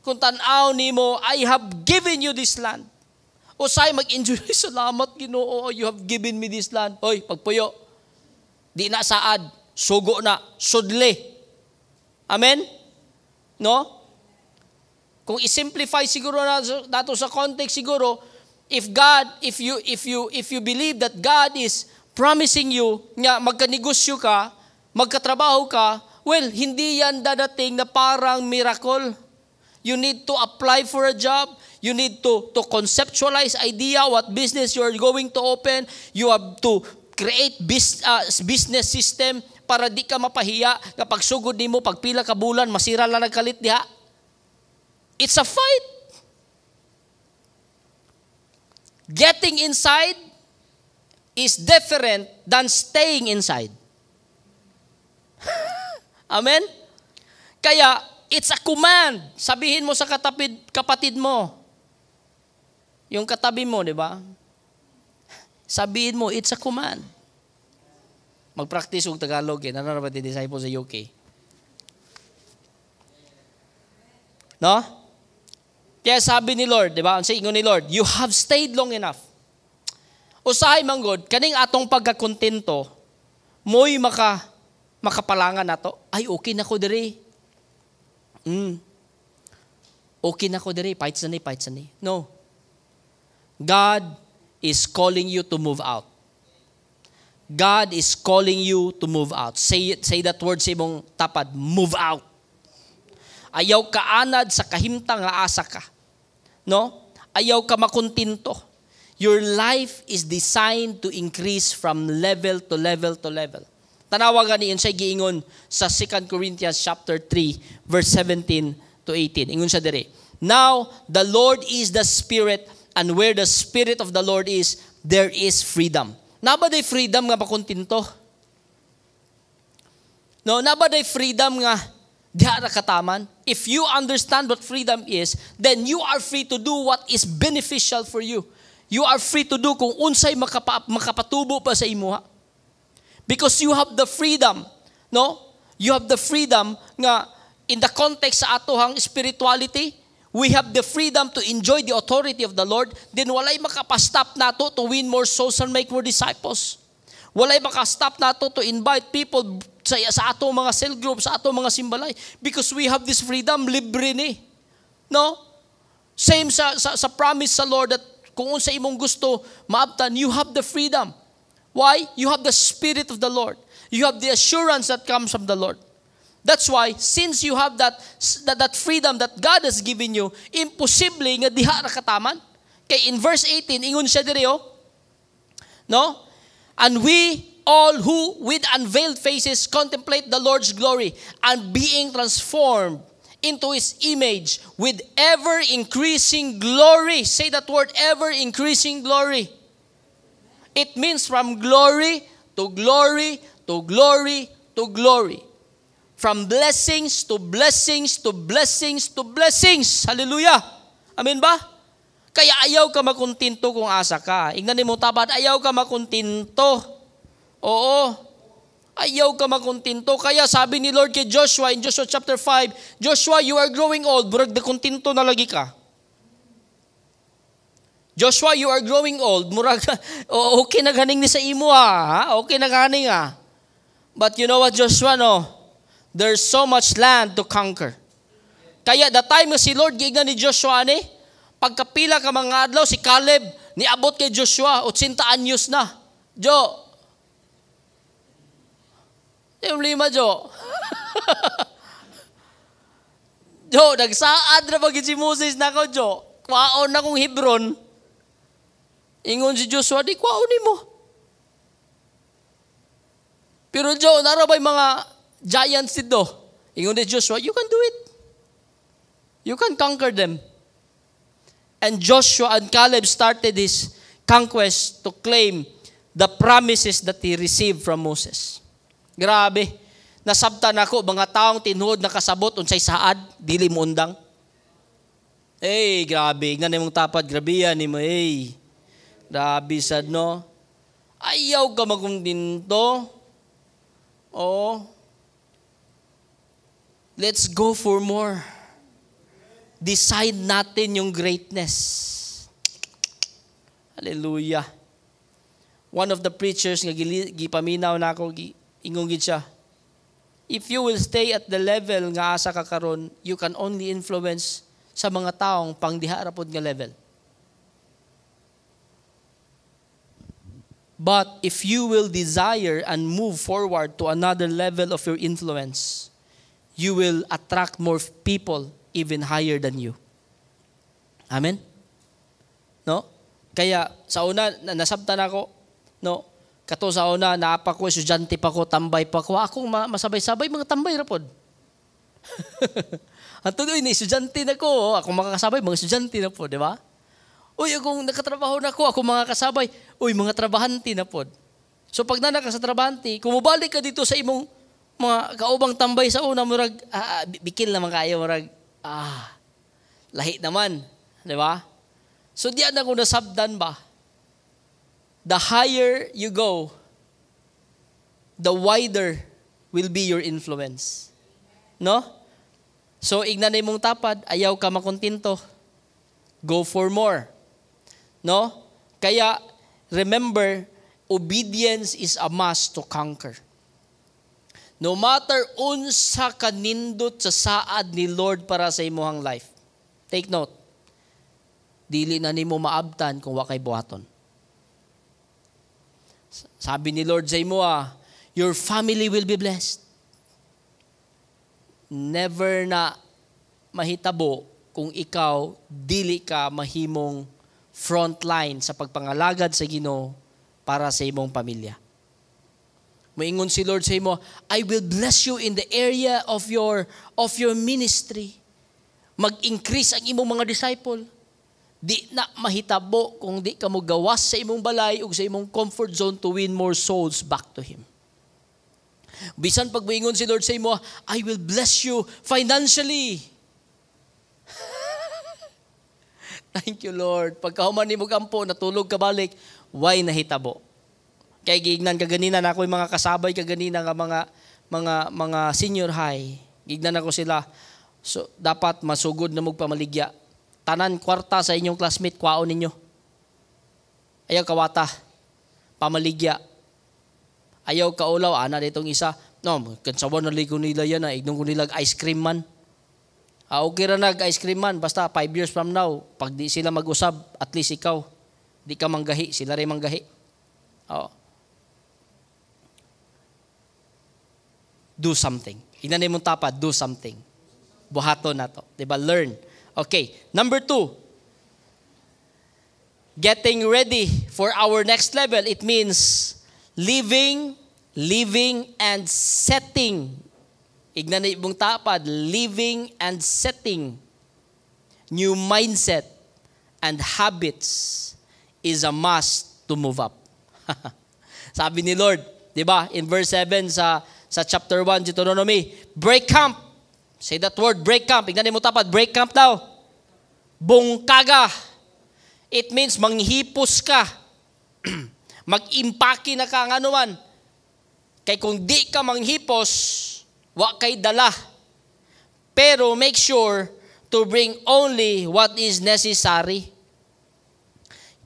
Kung tanaw nimo, I have given you this land. O say mag-enjoy, salamat Ginoo, you have given me this land. Hoy, pagpuyo. Di na saad, sugo na, sudli. Amen? No? Kung i-simplify siguro nato sa context siguro, if you believe that God is promising you nga magkanegosyo ka, magkatrabaho ka, well, hindi yan dadating na parang miracle. You need to apply for a job. You need to conceptualize idea what business you are going to open. You have to create business system para di ka mapahiya kapag sugod nimo pagpila ka bulan masira lang nagkalit diha. It's a fight. Getting inside is different than staying inside. Amen? Kaya, it's a command. Sabihin mo sa kapatid mo. Yung katabi mo, di ba? Sabihin mo, it's a command. Mag-practice yung Tagalog. Nananabat yung disciple sa UK. No? Kaya sabi ni Lord, di ba? Ang ingon ni Lord, you have stayed long enough. Usahay manggod, kaning atong pagkakontento, mo'y makapalangan nato. Ay, okay na ko diri. Okay na ko diri, fights na ni. No. God is calling you to move out. God is calling you to move out. Say that word sa imong tapad, move out. Ayaw ka anad sa kahimtang nga asa ka. No? Ayaw ka makontinto. Your life is designed to increase from level to level to level. Tanawagan niyon siya giingon sa 2 Corinthians chapter 3 verse 17 to 18. Ingon siya dire. Now, the Lord is the Spirit, and where the Spirit of the Lord is, there is freedom. Nabaday freedom nga makontinto? No, nabaday freedom nga diha ra kataman? If you understand what freedom is, then you are free to do what is beneficial for you. You are free to do kung unsay makapatubo pa sa imuha. Because you have the freedom, no? You have the freedom nga in the context sa atohang spirituality, we have the freedom to enjoy the authority of the Lord. Then walay makapastop nato to win more souls and make more disciples. Walay makastop nato to invite people sa atong mga cell group, sa atong mga simbalay. Because we have this freedom, libre ni. No? Same sa promise sa Lord that kung unsa imong gusto maabtan, you have the freedom. Why? You have the Spirit of the Lord. You have the assurance that comes from the Lord. That's why, since you have that freedom that God has given you, imposible nga diha ra kataman. Kay in verse 18, ingon siya diri, no? And we all who with unveiled faces contemplate the Lord's glory and being transformed into His image with ever-increasing glory. Say that word, ever-increasing glory. It means from glory to glory to glory to glory. From blessings to blessings to blessings to blessings. Hallelujah. Amen ba? Kaya ayaw ka makontinto kung asa ka. Ingnan mo tabad, ayaw ka makontinto. Oo. Ayaw ka makontinto. Kaya sabi ni Lord kay Joshua in Joshua chapter 5, Joshua, you are growing old. Burag na kontinto na lagi ka. Joshua, you are growing old. Murag, okay na ganing ni sa imo ha? Okay na ganing ha? But you know what, Joshua, no? There's so much land to conquer. Kaya the time nga si Lord giga ni Joshua ni, pagkapila ka mga adlaw, si Caleb, niabot kay Joshua, 80 anyos na. Jo. Yung 5, Jo. Jo, nagsaad na pag si Moses na ko, Jo. Kwaon na kong Hebron. Ingon si Joshua, di kwaon ni mo. Pero Jo, narabay mga giants dito. Ingon ni Joshua, you can do it. You can conquer them. And Joshua and Caleb started his conquest to claim the promises that he received from Moses. Grabe. Nasabtan ako, mga taong tinuod na kasabot, unsay saad, dili mo undang. Grabe. Nga na mong tapad, grabe yan. Grabe sad, no? Ayaw ka magkundinto. Oh. Let's go for more. Decide natin yung greatness. Hallelujah. One of the preachers nga gipaminaw na ako, ingungid siya. If you will stay at the level nga asa ka karon, you can only influence sa mga taong pangdiha ra pod nga level. But if you will desire and move forward to another level of your influence, you will attract more people even higher than you. Amen? No? Kaya sa una, nasabtan ako, no? Kato sa una, naapa ko, estudyante pa ko, tambay pa ko. Akong masabay-sabay, mga tambay rapod. Ang tuloy ni estudyante na ko, ako makakasabay, mga estudyante na po, di ba? Uy, kung nakatrabaho na ko, ako mga kasabay, uy, mga trabahante na po. So pag nanak ka sa trabahante, kung mabalik ka dito sa imong mga kaubang tambay sa una, murag, bikil naman kayo, murag, lahi naman. Di ba? So diyan ako nasabdan ba? The higher you go, the wider will be your influence. No? So, ignanay mong tapad, ayaw ka makontinto. Go for more. No? Kaya, remember, obedience is a must to conquer. No matter unsa kanindot sa saad ni Lord para sa imuhang life. Take note. Dili na nimo maabtan kung wa kay buhaton. Sabi ni Lord sa imo, your family will be blessed. Never na mahitabo kung ikaw dili ka mahimong frontline sa pagpangalagad sa Ginoo para sa imong pamilya. Moingon si Lord sa imo, I will bless you in the area of your ministry. Mag-increase ang imong mga disciple. Di na mahitabo kung di ka mo gawas sa imong balay o sa imong comfort zone to win more souls back to Him. Bisan pag moingon si Lord sa imo, I will bless you financially. Thank you, Lord. Pagkahuman ni mo kampo, natulog ka balik, why nahitabo? Kaya gignan kaganina na ako yung mga kasabay kaganina nga mga senior high. Gignan ako sila. So, dapat masugod na magpamaligya. Tanan kwarta sa inyong classmate, kwaon ninyo. Ayaw kawata. Pamaligya. Ayaw kaulaw, ana ditong isa. No, kansawan na ligo nila yan, ignon ko nila ice cream man. Okay ra nag-ice cream man, basta 5 years from now, pag di sila mag-usab, at least ikaw, di ka manggahi, sila rin manggahi. Oo. Do something. Inanay mong tapad, do something. Buhato na to. Diba? Learn. Okay. Number 2. Getting ready for our next level. It means living, and setting. Ignanay mong tapad, living and setting. New mindset and habits is a must to move up. Sabi ni Lord, diba? In verse 7 sa chapter 1, Deuteronomy, break camp. Say that word, break camp. Ignanay mo tapad, break camp daw. Bungkaga. It means manghipos ka. Mag-impake na ka ng anuman. Kay kung di ka manghipos, wa kay dala. Pero make sure to bring only what is necessary.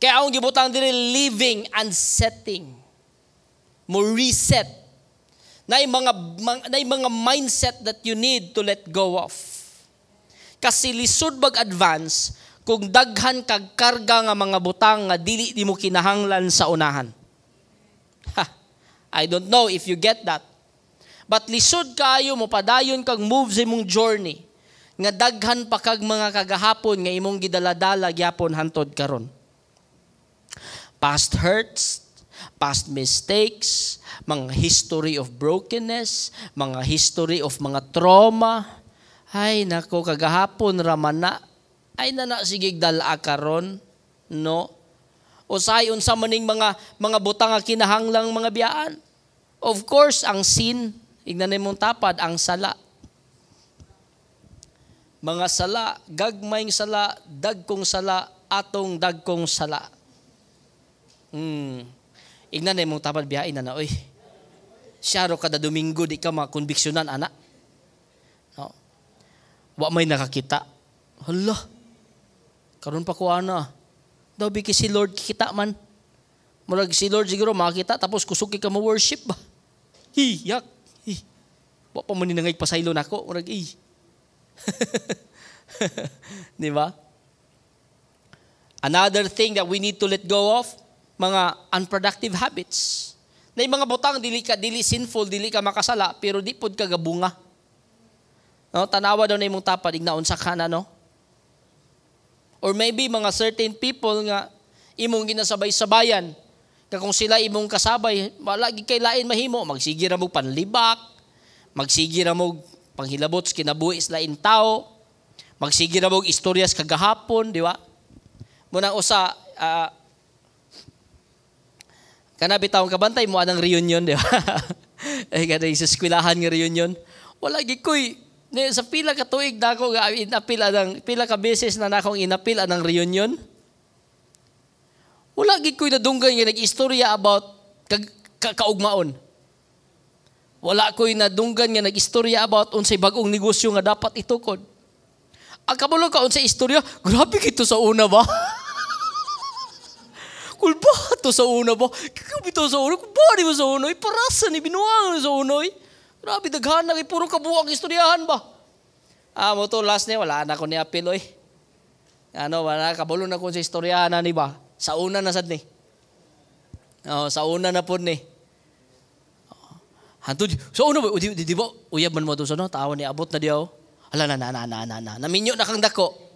Kaya ang gibutang diri living and setting. Mo reset. Na mga mindset that you need to let go of. Kasi lisod bag advance kung daghan kag karga nga mga butang nga dili di mo kinahanglan sa unahan. I don't know if you get that. But lisod kaayo mo padayon kag move sa imong journey nga daghan pa kag mga kagahapon nga imong gidaladala gyapon hantod karon. Past hurts, past mistakes, mga history of brokenness, mga history of mga trauma. Ay nako, kagahapon raman na. Ay na sige dala karon, no? Usay unsa maning mga butang nga kinahanglang mga biyaan. Of course, ang sin, ignanay mong tapad, ang sala. Mga sala, gagmayng sala, dagkong sala, atong dagkong sala. Ignanay mong tapad biyain na oy. Siyaro kada Domingo di ka makonbiksyonan ana. No. Wa may nakakita. Hala. Karon pa ko ana. Daw biki si Lord kikita man. Murag si Lord siguro makita tapos kusuki ka mo worship ba. Yak. Wa pa man ni nangay pasaylo nako. Murag Di ba? Another thing that we need to let go of, mga unproductive habits. Na mga butang dili sinful, dili ka makasala, pero di pud ka gabunga. No, tanawa daw na imong tapad ignaon sa kana, no? Or maybe mga certain people nga imong ginasabay-sabayan. Kung sila imong kasabay, lagi kay lain mahimo, magsige ra mo panlibak, magsige ra mo panghilabot sa kinabuhi sa lain tao, magsige ra mo istoryas kagahapon, di ba? Muna usa kana bitaw kabantay mo anang reunion, di ba? Ay kada sa eskwelahan nga reunion, wala gikoy sa pila ka tuig nako nga inapil anang pila ka beses na nakong inapil anang reunion. Wala gid koy nadunggay nga nag-istorya about kaugmaon. Wala ko'y nadunggan nga nag-istorya about unsay bagong negosyo nga dapat itukod. Ang kabalo ka unsay istorya, grabe kito sa una ba? Kung ba ito sa una ba? Kikabito sa una, kung ba di mo sa unoy? Parasa ni binuang sa unoy. Grabe daghan na, puro kabuang istoryahan ba? Mo to last niya, wala na ko ni apil oy. Wala kabalo na ko sa istoryahan na ni ba? Sa una na sad ni. Sa una na po ni. Hanto, sa una ba? Di ba? Uyab man mo to sa no? Tawa ni abot na diyaw. Hala na. Naminyo na kang dako.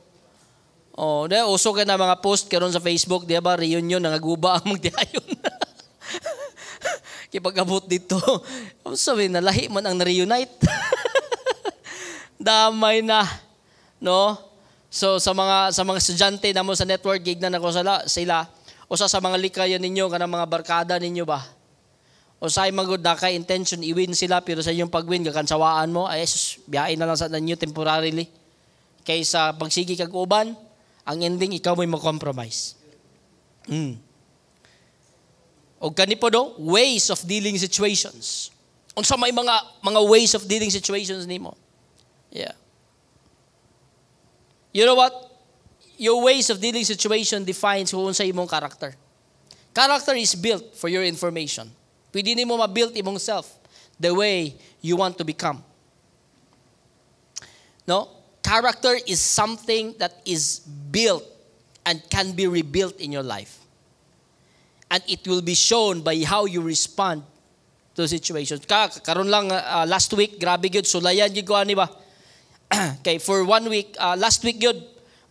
Uso ka na mga post karon sa Facebook, di ba? Reunion, nangaguba ang magdiayon. Kipag-abot dito. Sabi na, lahi man ang na-reunite. Damay na. No? So, sa mga estudyante na mo sa network, gig na nako sila. O sa mga likayan ninyo, kanang mga barkada ninyo ba? O sa magod na kay intention, i-win sila, pero sa inyong pag-win, kakansawaan mo, ay biyain na lang sa nanyo temporarily. Kaysa pagsigi kag uban, ang ending, ikaw mo'y mag-compromise. O ganito do, ways of dealing situations. Unsa may mga ways of dealing situations nimo. Yeah. You know what? Your ways of dealing situation defines kung unsa imong character. Character is built for your information. Pwede nimo ma-build imong self the way you want to become. No? Character is something that is built and can be rebuilt in your life. And it will be shown by how you respond to situations. Karon lang last week, grabe gyud sulayan gyud ko ani ba? Okay, for 1 week, last week gyud,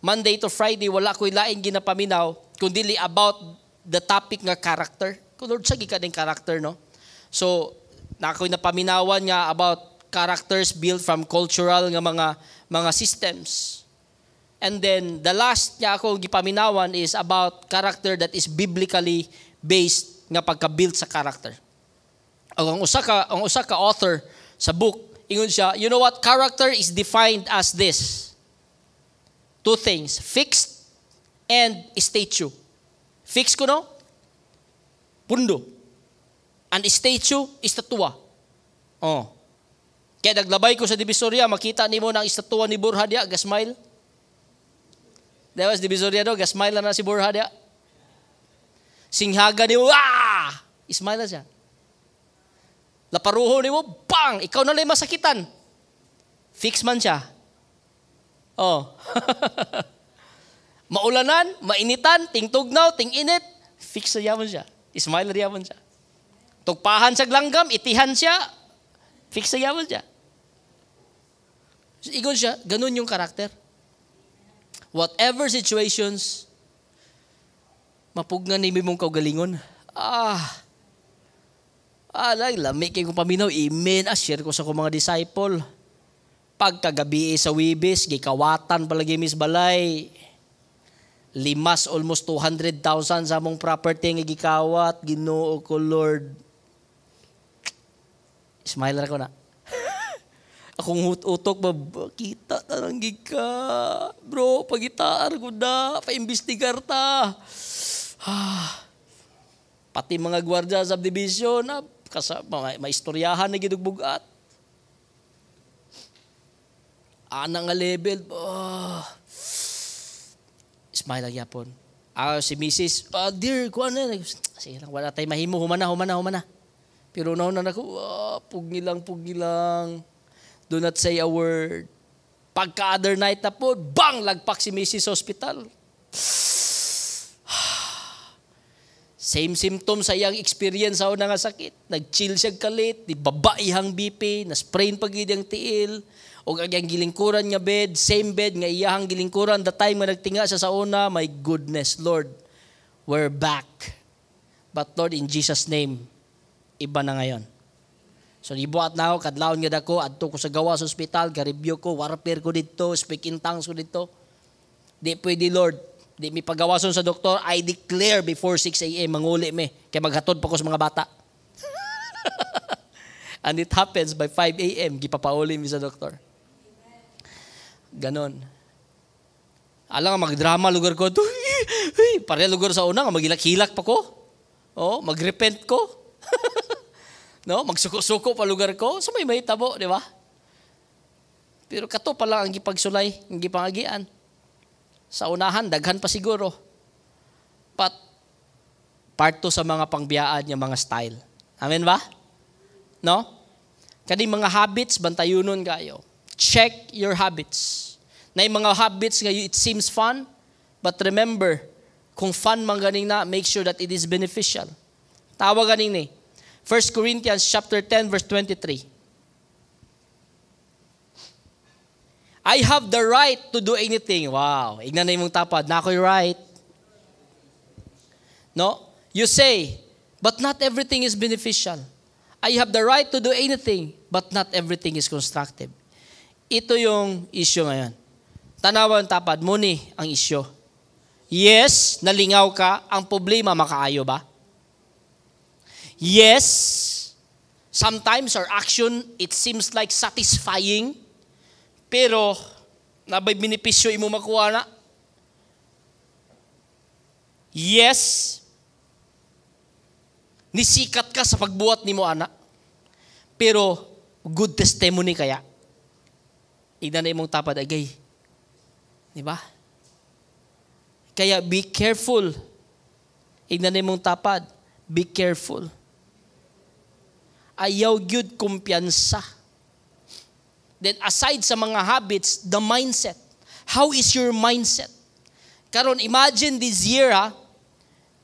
Monday to Friday, wala ko'y laing ginapaminaw kundi about the topic nga character. Kung Lord, sa gikaning character, no? So, ako'y napaminawan nga about characters built from cultural nga mga systems. And then, the last nga ako gipaminawan is about character that is biblically based nga pagka-build sa character. Ang usa ka author sa book, ingon siya, you know what? Character is defined as this. 2 things, fixed and statue. Fixed ko no? Pundo. And statue, istatwa. Kaya naglabay ko sa Divisoria, makita nimo ng istatwa ni Borja diya, gasmile. Diba sa Divisoria do, gasmile na si Borja diya. Singhaga nimo, ismile na siya. Laparuho nimo, bang! Ikaw na lang masakitan. Fix man siya. Maulanan, mainitan, tingtugnaw, tinginit, fix na yaman siya. Ismile na yaman siya. Tugpahan sa langgam, itihan siya, fix na yaman siya. Igon siya, ganun yung karakter. Whatever situations, mapugnan ni mong kaugalingon. Lami kayo kong paminaw, amen, share ko sa kong mga disciple. Pagkagabi sa Wibis, gikawatan palagi Miss Balay. Limas almost 200,000 sa among property nga gikawat, Ginoo ko Lord. Smile ra ko na. Akong utok ba, kita tarang gika. Bro, pagitaar ko na, paimbestigar ta. Pati mga gwardiya sa subdivision, maistoryahan na gidugbugat. Anang nga level, smile lang yapon. Si Mrs. Dear, kuha na. Sige lang, wala tayo mahimo, humana. Pero na ako, pugi lang. Do not say a word. Pagka other night na po, bang! Lagpak si Mrs. sa hospital. Same symptoms sa iyang experience sa una nga sakit. Nag-chill siya kalit, di baba ihang BP, na-sprain pagid ang tiil, o ang gilingkuran nga bed, same bed nga iyahang gilingkuran, the time nga nagtinga siya sa una, my goodness, Lord, we're back. But Lord, in Jesus' name, iba na ngayon. So, ibuat na ako, kadlawon nga dako, adto ko sa gawa sa ospital, ga-review ko, warfare ko dito, speak in tongues ko dito. Di pwede, Lord. Di mi pagawason sa doktor, I declare before 6 a.m. manguli mi, kaya maghatod pa ko sa mga bata. And it happens by 5 a.m. gipapauli mi sa doktor. Ganon. Alam nga, magdrama lugar ko. Pare lugar sa una, magilak-hilak pa ko. Magrepent ko. No, magsuko-suko pa lugar ko, so may mahitabo, di ba? Pero kato pa lang ang gipagsulay, ang gipangagian. Sa unahan, daghan pa siguro. But, part to sa mga pangbiyaan yung mga style. Amen ba? No? Kani mga habits, bantayunon kayo. Check your habits. Na yung mga habits ngayon, it seems fun, but remember, kung fun man ganing na, make sure that it is beneficial. Tawa ganing ni. 1 Corinthians chapter 10 verse 23. I have the right to do anything. Wow, ignan na yung tapad. Na ako'y right. No? You say, but not everything is beneficial. I have the right to do anything, but not everything is constructive. Ito yung issue ngayon. Tanawan tapad, muni ang issue. Yes, nalingaw ka. Ang problema, makaayo ba? Yes, sometimes our action, it seems like satisfying, pero nabay benepisyo imo makuha na. Yes, nisikat ka sa pagbuhat nimo ana, pero good testimony kaya. Ignan na imong tapad agay. Di ba? Kaya be careful. Ignan na imong tapad. Be careful. Ayaw gyud kumpiyansa. Then aside sa mga habits, the mindset. How is your mindset? Karon imagine this year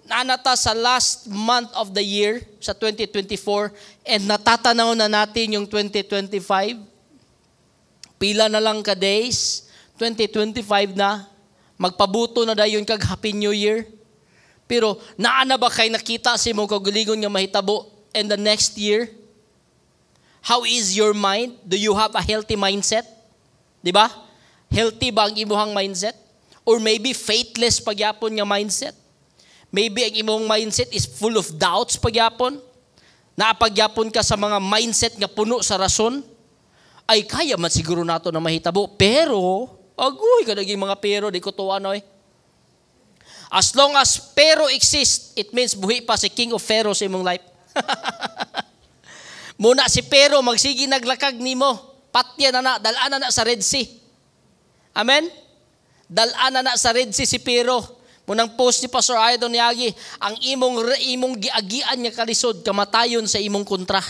nanata sa last month of the year sa 2024 and natatanaw na natin yung 2025. Pila na lang ka days, 2025 na. Magpabuto na dayon kag Happy New Year. Pero naana ba kay nakita sa imong kaugalingon nga mahitabo in the next year? How is your mind? Do you have a healthy mindset? Di ba? Healthy ba ang imuhang mindset? Or maybe faithless pagyapon nga mindset? Maybe ang imong mindset is full of doubts pagyapon? Naapagyapon ka sa mga mindset nga puno sa rason? Ay kaya man siguro nato na mahitabo. Pero, agoy ka naging mga pero, di ko tuwa no eh. As long as pero exist, it means buhi pa si King of Pharaoh sa imong life. Muna si Pero magsigi naglakag nimo. Patya na dalaan na sa Red Sea. Amen? Dalaan na sa Red Sea si Pero. Munang post ni Pastor Aydon Yagi, ang imong giagian nga kalisod kamatayon sa imong kontra.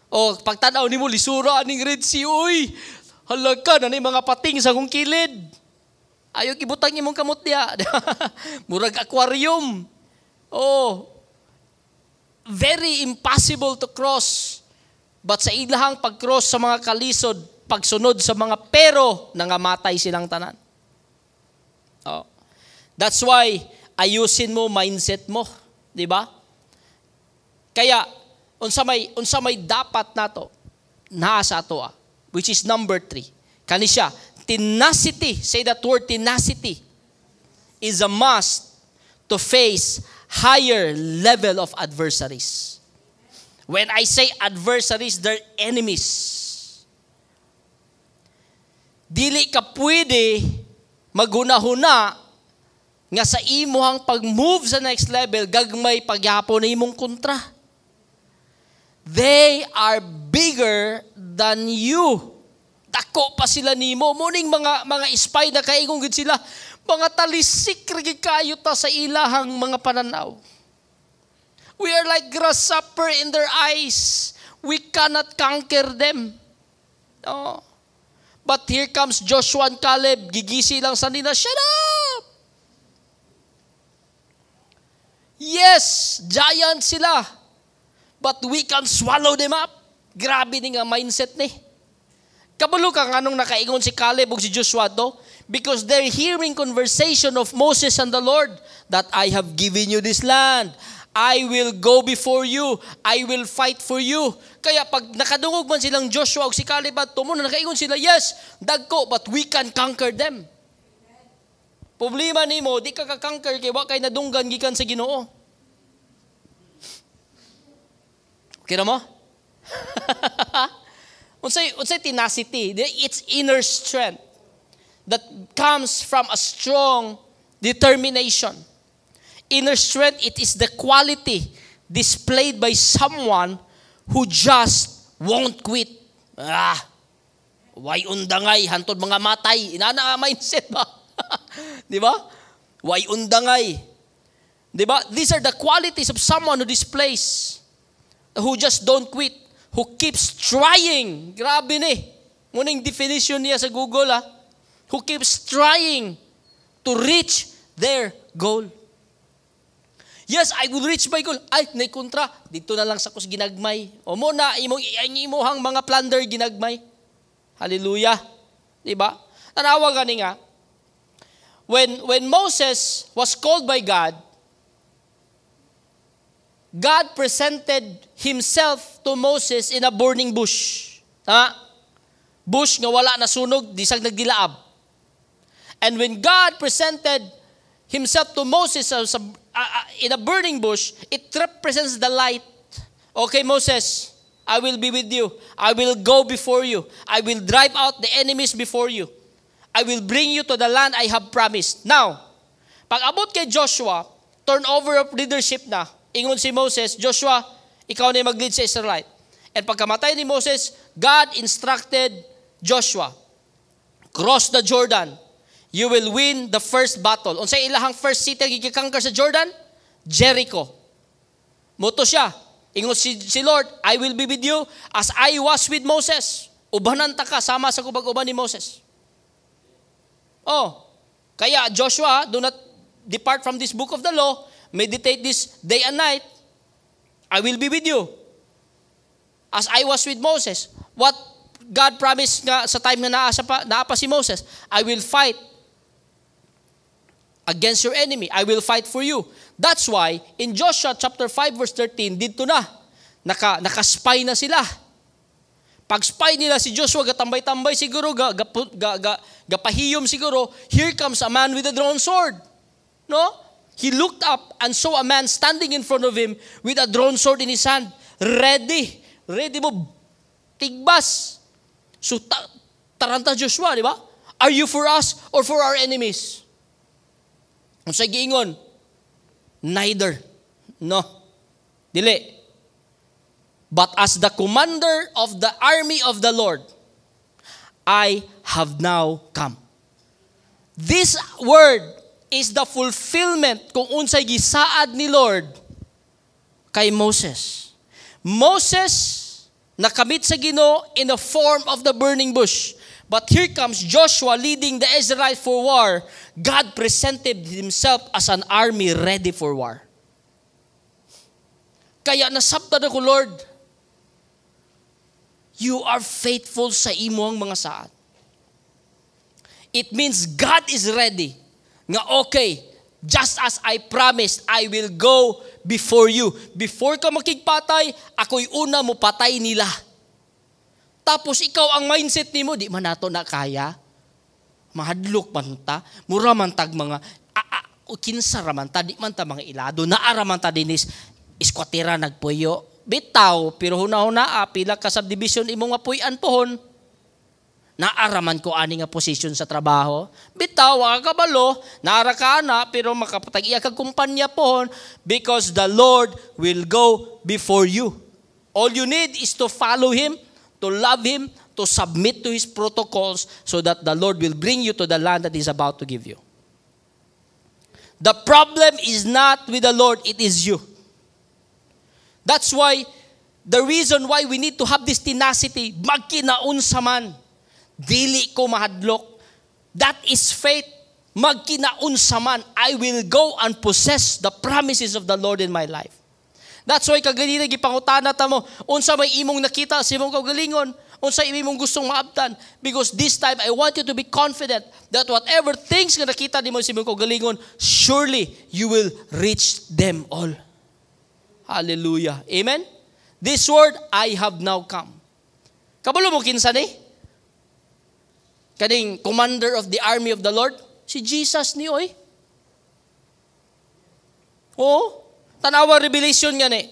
O pagtanaw nimo lisura aning Red Sea, uy. Halaga na ni mga pating sa kong kilid. Ayaw ibutang imong kamot diya. Murag aquarium. Oh, very impossible to cross. But sa ilahang pag-cross sa mga kalisod, pagsunod sa mga pero, nangamatay silang tanan. Oh. That's why, ayusin mo mindset mo. Di ba? Kaya, unsa may dapat nato, nasa ato which is number 3. Kani siya, tenacity, say that word, tenacity, is a must to face higher level of adversaries. When I say adversaries, they're enemies. Dili ka pwede maghuna-huna nga sa imuhang pag-move sa next level, gagmay pagyapon na imong kontra. They are bigger than you. Dako pa sila nimo. Muning mga spy na kaingong gid sila. Mga talisik rigi kayo ta sa ilahang mga pananaw. We are like grasshopper in their eyes. We cannot conquer them. No. But here comes Joshua and Caleb. Gigisi lang sa nila. Shut up! Yes, giant sila. But we can swallow them up. Grabe ni nga mindset ni. Kabalo ka nga nung nakaingon si Caleb o si Joshua to? Because they're hearing conversation of Moses and the Lord that I have given you this land. I will go before you. I will fight for you. Kaya pag nakadungog man silang Joshua o si Caleb at tumo na nakaingon sila, yes, dagko, but we can conquer them. Problema nimo, di ka ka-conquer kay wa kay nadunggan gikan sa Ginoo. Okay na mo? Unsay tenacity? It's inner strength that comes from a strong determination. Inner strength, it is the quality displayed by someone who just won't quit. Way undangay, hantod mga matay. Inana mindset ba? Di ba? Way undangay. Di ba? These are the qualities of someone who displays, who just don't quit, who keeps trying. Grabe ni. Ngunang definition niya sa Google, who keeps trying to reach their goal. Yes, I will reach my goal. Ay, naikontra. Dito na lang sa kus ginagmay. O mo na, imuhang mga plunder ginagmay. Hallelujah. Diba? Tanawa gani nga. When Moses was called by God, God presented Himself to Moses in a burning bush. Bush nga wala na sunog, disag nagdilaab. And when God presented Himself to Moses in a burning bush, it represents the light. Okay, Moses, I will be with you. I will go before you. I will drive out the enemies before you. I will bring you to the land I have promised. Now, pag abot kay Joshua, turnover of leadership na, ingon si Moses, Joshua, ikaw na mag-lead sa Israelite. And pagkamatay ni Moses, God instructed Joshua, cross the Jordan. You will win the first battle. Unsay ilahang first city gigikangkar sa Jordan? Jericho. Moto siya. Ingon si Lord, I will be with you as I was with Moses. Ubanan ta ka, sama sa kubag-uban ni Moses. Kaya Joshua, do not depart from this book of the law. Meditate this day and night. I will be with you as I was with Moses. What God promised nga sa time na naapa si Moses, I will fight against your enemy. I will fight for you. That's why, in Joshua chapter 5 verse 13, dito na, nakaspy na sila. Pag-spy nila si Joshua, gatambay-tambay siguro, gapahiyom siguro, here comes a man with a drawn sword. No? He looked up and saw a man standing in front of him with a drawn sword in his hand. Ready. Ready mo, tigbas. So, taranta Joshua, di ba? Are you for us or for our enemies? Kung sa giingon, neither. No. Dili. But as the commander of the army of the Lord, I have now come. This word is the fulfillment kung unsay gisaad ni Lord kay Moses. Moses nakamit sa Ginoo in the form of the burning bush. But here comes Joshua leading the Israelites for war. God presented Himself as an army ready for war. Kaya nasabtan ako, Lord, you are faithful sa imong mga saad. It means God is ready. Nga okay, just as I promised, I will go before you. Before ka makigpatay, ako'y una mo patay nila. Tapos ikaw ang mindset nimo, di man nato na kaya. Mahadlok man ta, mura man tag mga kinsa raman ta, di man ta mga ilado, naara man ta dinis iskwatira nagpuyo. Bitaw, pero huna-huna pila ka subdivision imong mapuy-an pohon. Naaraman ko ani nga posisyon sa trabaho. Bitaw, kabalo, naara ka na, pero makapatag-iya kag kumpanya pohon, because the Lord will go before you. All you need is to follow Him, to love Him, to submit to His protocols, so that the Lord will bring you to the land that He's about to give you. The problem is not with the Lord, it is you. That's why, the reason why we need to have this tenacity, magkinaunsa man, dili ko mahadlok. That is faith. Magkinaunsa man, I will go and possess the promises of the Lord in my life. That's why kaganina gipangutana ta mo, unsa may imong nakita sa imong kaugalingon, unsa imong gustong maabtan, because this time I want you to be confident that whatever things nga nakita nimo sa imong kaugalingon, surely you will reach them all. Hallelujah. Amen. This word, I have now come. Kabalo mo kinsa ni? Kaning commander of the army of the Lord, si Jesus ni oy. Oh, tanawa revelation nga ni.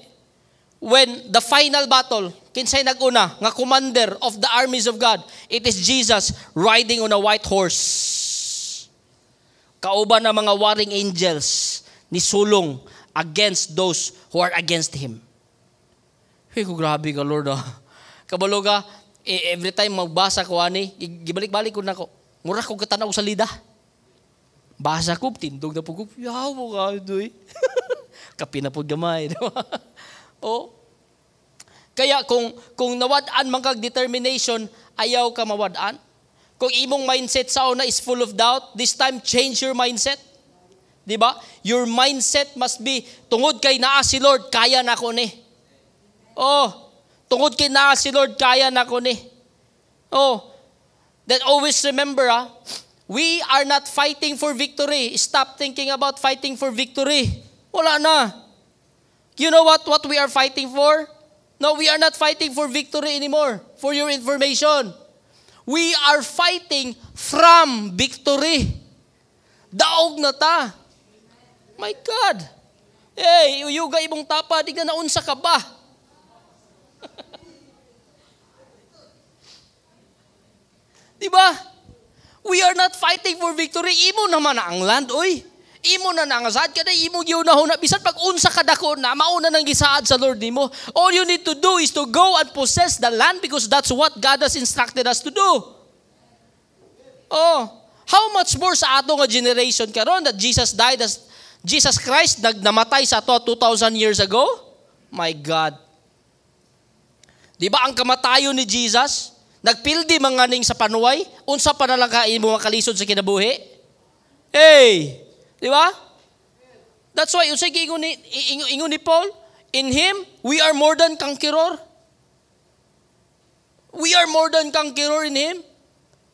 When the final battle, kinsay naguna nga commander of the armies of God, it is Jesus riding on a white horse. Kauban na mga warring angels ni sulong against those who are against Him. Hey, ko grabe ka, Lord. Kabalo ka, every time magbasa ko, gibalik-balik ko na ko. Mura ko katanaw sa lida. Basa ko, tindog na po ko. Yaw mo ka, doy. Kapi na po gamay. Oh. Kaya kung nawadaan man kag determination, ayaw ka mawadaan. Kung imong mindset sa una is full of doubt, this time change your mindset. Diba? Your mindset must be, tungod kay naa si Lord, kaya na ko ni. Oh, tungod kay naa si Lord, kaya na ko ni. Oh, then always remember, we are not fighting for victory. Stop thinking about fighting for victory. Wala na. You know what we are fighting for? No, we are not fighting for victory anymore. For your information. We are fighting from victory. Daog na ta. My God. Hey, uyuga ibong tapa, di ka naunsa ka ba? Diba? We are not fighting for victory. Imo naman na ang land, oy. Imo na nangasad ka na, imo yun na huna. Bisan pag unsa ka dako na, mauna nang gisaad sa Lord nimo. All you need to do is to go and possess the land because that's what God has instructed us to do. Oh, how much more sa ato nga generation karon that Jesus died as Jesus Christ namatay sa ato 2,000 years ago? My God. Di ba ang kamatayon ni Jesus? Nagpildi manganing sa panuway, unsa pa na lang kain mo makalisod sa kinabuhi? Hey! Di ba? That's why, unsay ingon ni Paul, in Him, we are more than conqueror. We are more than conqueror in Him.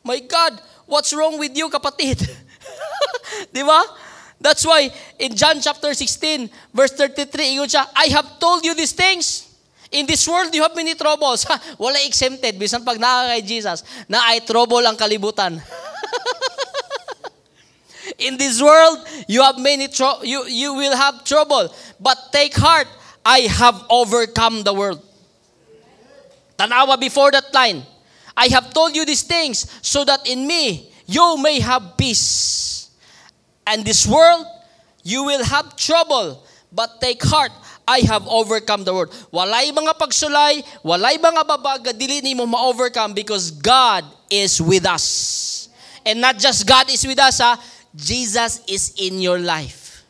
My God, what's wrong with you, kapatid? Di ba? That's why, in John chapter 16, verse 33, ingon siya, I have told you these things. In this world, you have many troubles. Wala exempted. Bisan pag nakakay Jesus, na ay trouble ang kalibutan. In this world, you have you will have trouble. But take heart, I have overcome the world. Tanawa before that line. I have told you these things so that in me, you may have peace. And this world, you will have trouble. But take heart, I have overcome the world. Walay mga pagsulay, walay mga babaga, dili nimo ma-overcome because God is with us. And not just God is with us, Jesus is in your life.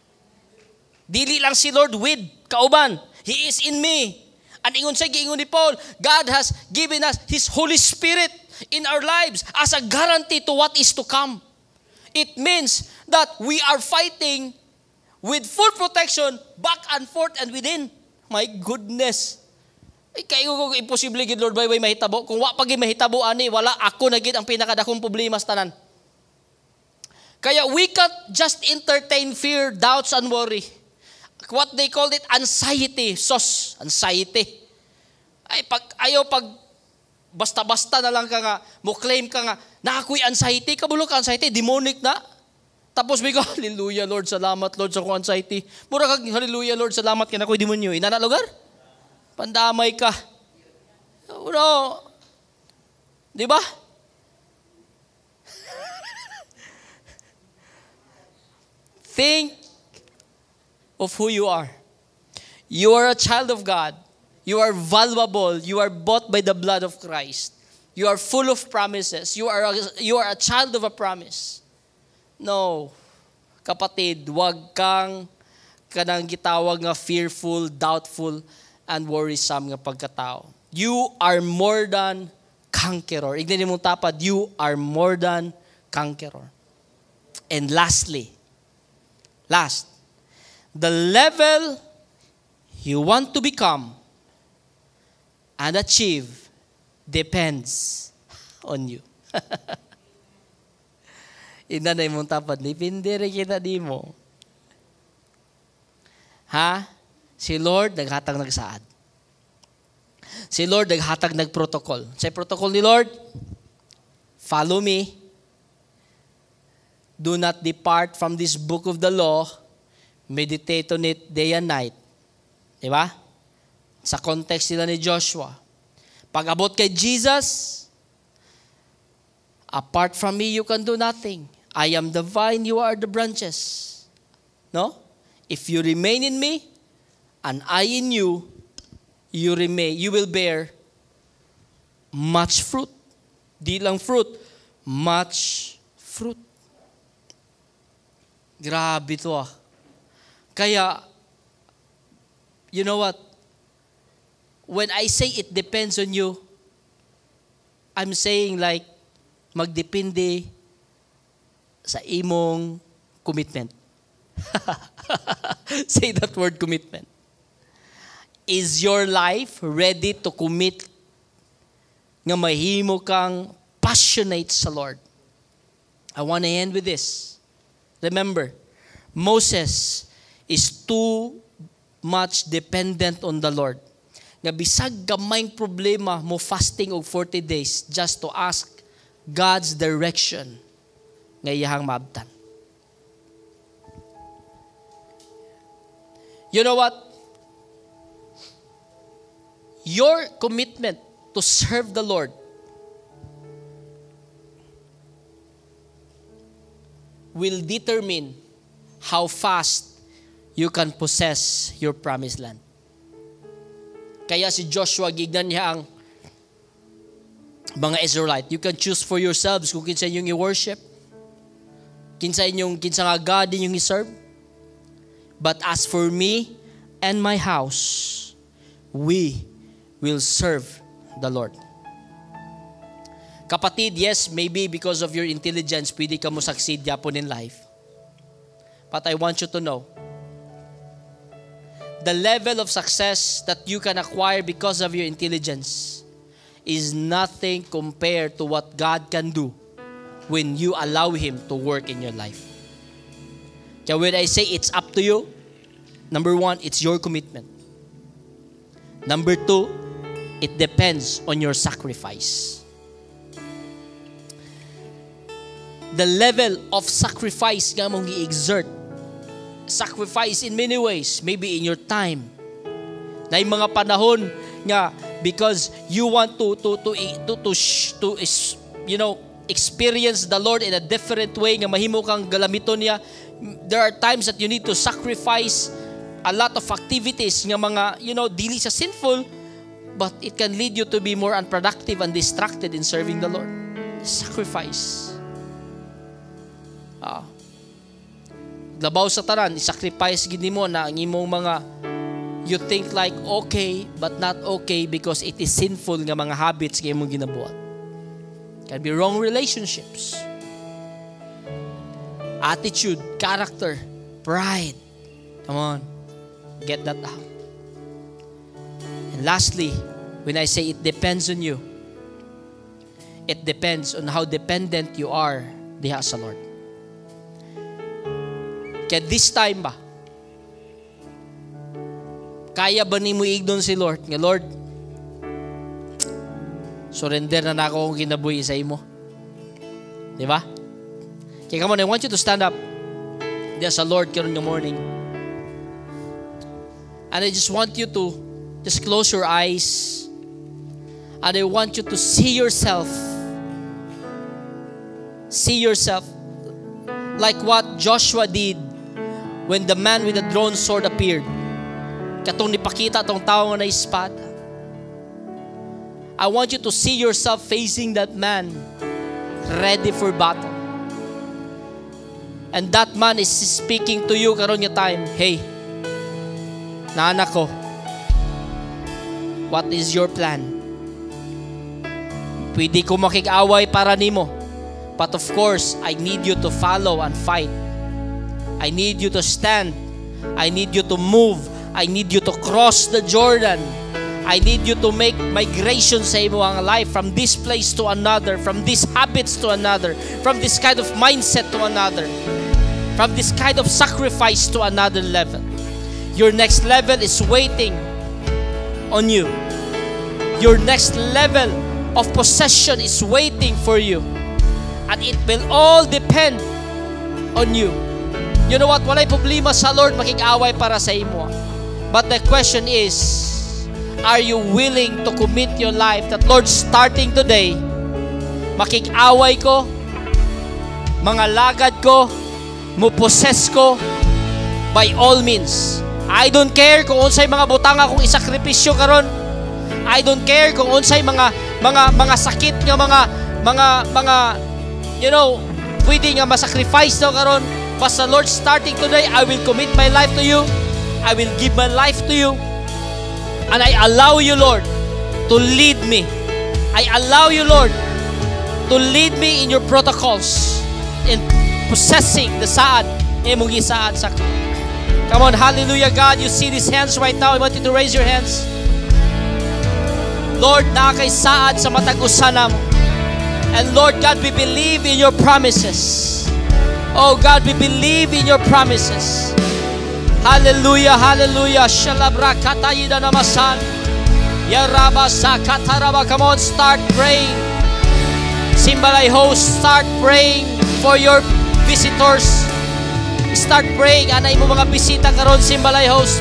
Dili lang si Lord with kauban. He is in me. And ingon sa giingon ni Paul, God has given us His Holy Spirit in our lives as a guarantee to what is to come. It means that we are fighting with full protection, back and forth and within. My goodness. Ay, kayo kung imposible gid Lord, way mahitabo. Kung wa pagi mahitabo ani, wala ako na gid ang pinakadakong problema sa tanan. Kaya we can't just entertain fear, doubts, and worry. What they call it, anxiety. Anxiety. Ay, pag basta-basta na lang ka nga, mo claim ka nga, nakakuy anxiety, kabulok anxiety, demonic na. Tapos may ka, hallelujah Lord, salamat Lord sa kong anxiety. Mura kag, hallelujah Lord, salamat ka na ko'y demonyo. Ina na lugar? Pandamay ka. No. Di ba? Think of who you are. You are a child of God. You are valuable. You are bought by the blood of Christ. You are full of promises. You are a child of a promise. No, kapatid, wag kang kanang gitawag nga fearful, doubtful, and worrisome nga pagkatao. You are more than conqueror. Ignan mo tapad, you are more than conqueror. And last, the level you want to become and achieve depends on you. Inanay mong tapad, lipindiri kita di mo. Ha? Si Lord, naghatag nagsaad. Si Lord, naghatag nagprotocol. Sa protocol ni Lord, follow me. Do not depart from this book of the law. Meditate on it day and night. Diba? Sa context nila ni Joshua. Pag abot kay Jesus, apart from me, you can do nothing. I am the vine, you are the branches. No? If you remain in me, and I in you, you will bear much fruit. Di lang fruit, much fruit. Grabe to ah. Kaya, you know what? When I say it depends on you, I'm saying like, magdepende sa imong commitment. Say that word, commitment. Is your life ready to commit nga mahimo kang passionate sa Lord? I want to end with this. Remember, Moses is too much dependent on the Lord. Nga bisag gamayng problema mo fasting og 40 days just to ask God's direction nga iyahang maabtan. You know what? Your commitment to serve the Lord will determine how fast you can possess your promised land. Kaya si Joshua, gignan niya ang mga Israelite. You can choose for yourselves kung kinsa inyong i-worship, kinsa nga God inyong i-serve. But as for me and my house, we will serve the Lord. Kapatid, yes, maybe because of your intelligence, pwede ka mo succeed yapon in life. But I want you to know, the level of success that you can acquire because of your intelligence is nothing compared to what God can do when you allow Him to work in your life. Kaya when I say it's up to you, number one, it's your commitment. Number two, it depends on your sacrifice. The level of sacrifice nga mong i-exert, sacrifice in many ways, maybe in your time. Na yung mga panahon nga because you want to experience the Lord in a different way nga mahimo kang galamiton niya. There are times that you need to sacrifice a lot of activities nga mga dili sa sinful, but it can lead you to be more unproductive and distracted in serving the Lord. Sacrifice. Labaw sa tanan, i-sacrifice gid mo na ang imong mga you think like okay but not okay because it is sinful nga mga habits nga imong ginabuhat. Can be wrong relationships, attitude, character, pride. Come on, get that out. And lastly, when I say it depends on you, it depends on how dependent you are diha sa Lord. Kaya this time ba, kaya ba ni mo ignon si Lord? Nga Lord, surrender na ako kung kinabuhi sa imo. Di ba? Kaya come on, I want you to stand up diya sa Lord karon nga morning. And I just want you to just close your eyes. And I want you to see yourself like what Joshua did when the man with the drawn sword appeared. Katong nipakita tong tao nga na espada. I want you to see yourself facing that man, ready for battle. And that man is speaking to you karon nga time. Hey, naanak ko, what is your plan? Pwede ko makik-away para nimo. But of course, I need you to follow and fight. I need you to stand. I need you to move. I need you to cross the Jordan. I need you to make migration sa imong life from this place to another, from these habits to another, from this kind of mindset to another, from this kind of sacrifice to another level. Your next level is waiting on you. Your next level of possession is waiting for you. And it will all depend on you. You know what? Walay problema sa Lord makik-away para sa imo. But the question is, are you willing to commit your life that Lord, starting today, makik-away ko, mga lagad ko, mupossess ko, by all means. I don't care kung unsay mga butang akong isakripisyo karon. I don't care kung unsay mga sakit nga mga pwede nga masacrifice daw karon. Basta Lord, starting today, I will commit my life to you. I will give my life to you. And I allow you, Lord, to lead me. I allow you, Lord, to lead me in your protocols in possessing the saad. Imong gisaad sa. Come on, hallelujah, God. You see these hands right now. I want you to raise your hands. Lord, na kay saad sa matag usanam. And Lord God, we believe in your promises. Oh God, we believe in your promises. Hallelujah, hallelujah. Shalabra katayida namasan. Yaraba sa kataraba. Come on, start praying. Simbalay host, start praying for your visitors. Start praying. Anay mo mga bisita karon, Simbalay host.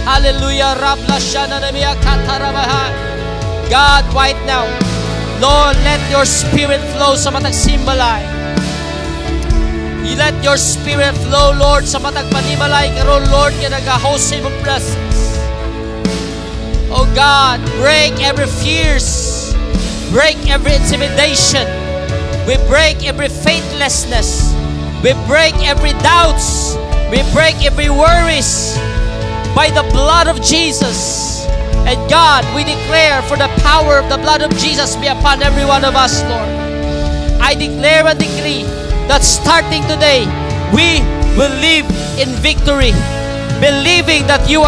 Hallelujah. Rabla shana namiya katarabahan. God, right now, Lord, let your spirit flow sa matag Simbalay. You let your spirit flow, Lord, sa matag Panimalay karon, Lord, kaya nag-host sa imong presence. Oh God, break every fears, break every intimidation, we break every faithlessness, we break every doubts, we break every worries by the blood of Jesus. And God, we declare for the power of the blood of Jesus be upon every one of us, Lord. I declare and decree that starting today, we will live in victory, believing that you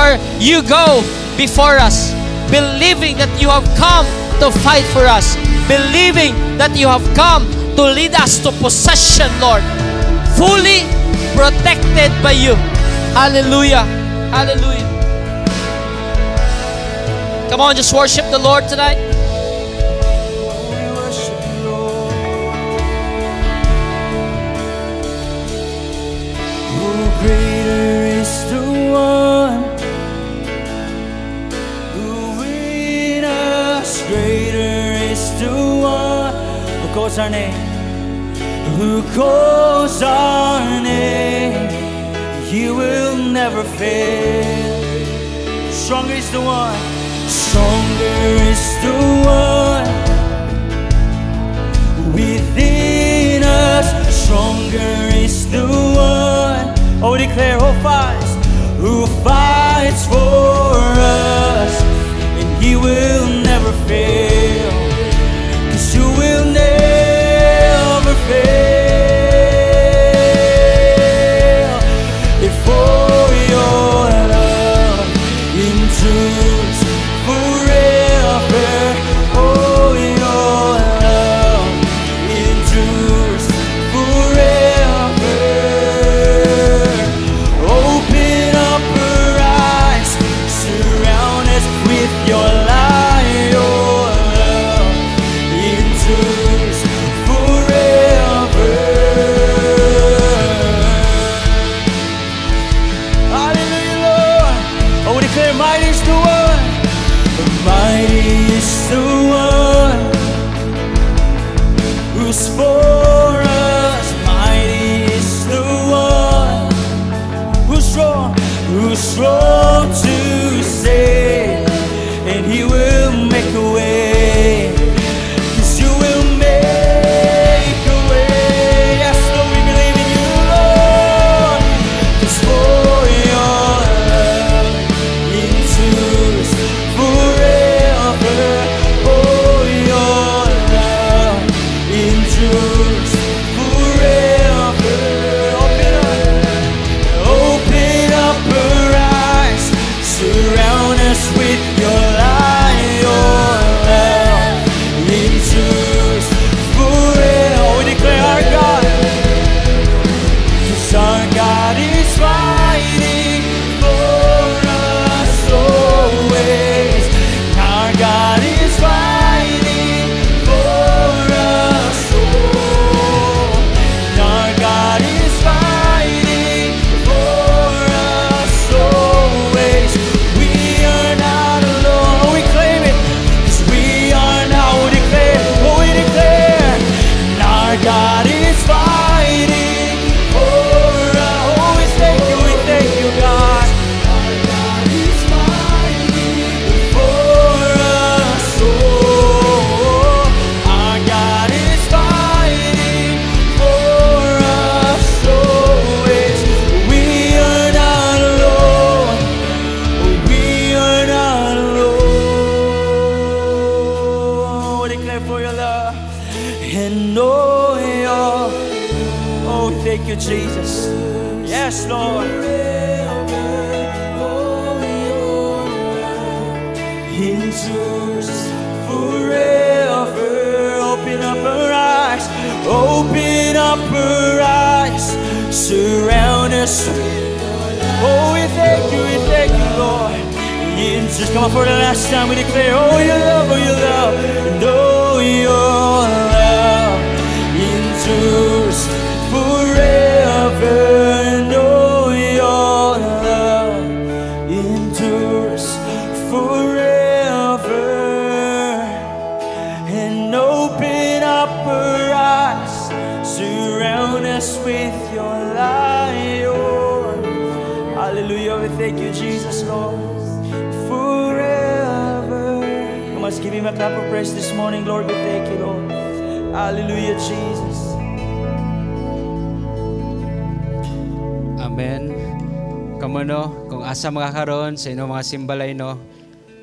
go before us, believing that you have come to fight for us, believing that you have come to lead us to possession, Lord, fully protected by you. Hallelujah. Hallelujah. Come on, just worship the Lord tonight. Greater is the one who in us. Greater is the one who calls our name. Who calls our name. He will never fail. Stronger is the one. Stronger is the one within us. Stronger is the one. Oh, declare who fights for us, and he will never fail, 'cause you will never fail. Before your love endures forever. Oh, your love endures forever. Open up our eyes, surround us with your light. Your love endures forever. Hallelujah, Lord. Oh, we declare mighty is the one. Mighty is the one who's for us. Mighty is the one who's strong to save, and he will make a way. 'Cause you will make a way. Yes, Lord, we believe in you, Lord. 'Cause for your love endures forever. Oh, your love endures and know your. Oh, thank you, Jesus. Yes, Lord. Endures forever. Open up our eyes. Open up our eyes. Surround us. Oh, we thank you, Lord. Just come on for the last time. We declare, oh, your love, oh, your love. And oh, your love endures forever. And oh, your love endures forever. And open up our eyes. Surround us with your light. Oh, hallelujah. We thank you, Jesus, Lord. Forever. Come on, let's give him a clap of praise this morning, Lord. We thank you, Lord. Hallelujah, Jesus. Amen. Kamo no, kung asa makakaroon sa inyong mga simbalay no,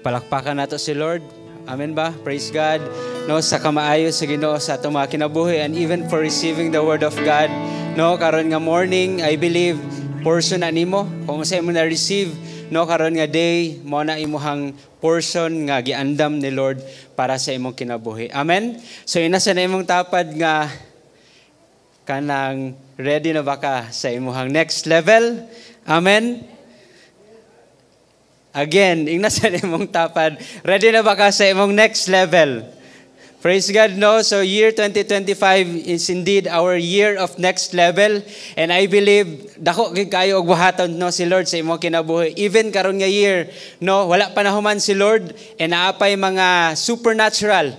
palakpakan nato si Lord. Amen ba? Praise God. No, sa kamaayo sa Ginoo sa atong mga kinabuhi and even for receiving the word of God. No, karon nga morning, I believe portion na nimo kung sa imo na receive no karon nga day mo na imuhang portion nga giandam ni Lord para sa imong kinabuhi. Amen. So inasa na imong tapad nga kanang ready na ba ka sa imuhang next level? Amen. Again, inasa na imong tapad, ready na ba ka sa imong next level? Praise God, no? So year 2025 is indeed our year of next level. And I believe, dako kayo og buhaton no, si Lord sa imong kinabuhi. Even karon nga year, no, wala pa nahuman si Lord, and naapay mga supernatural.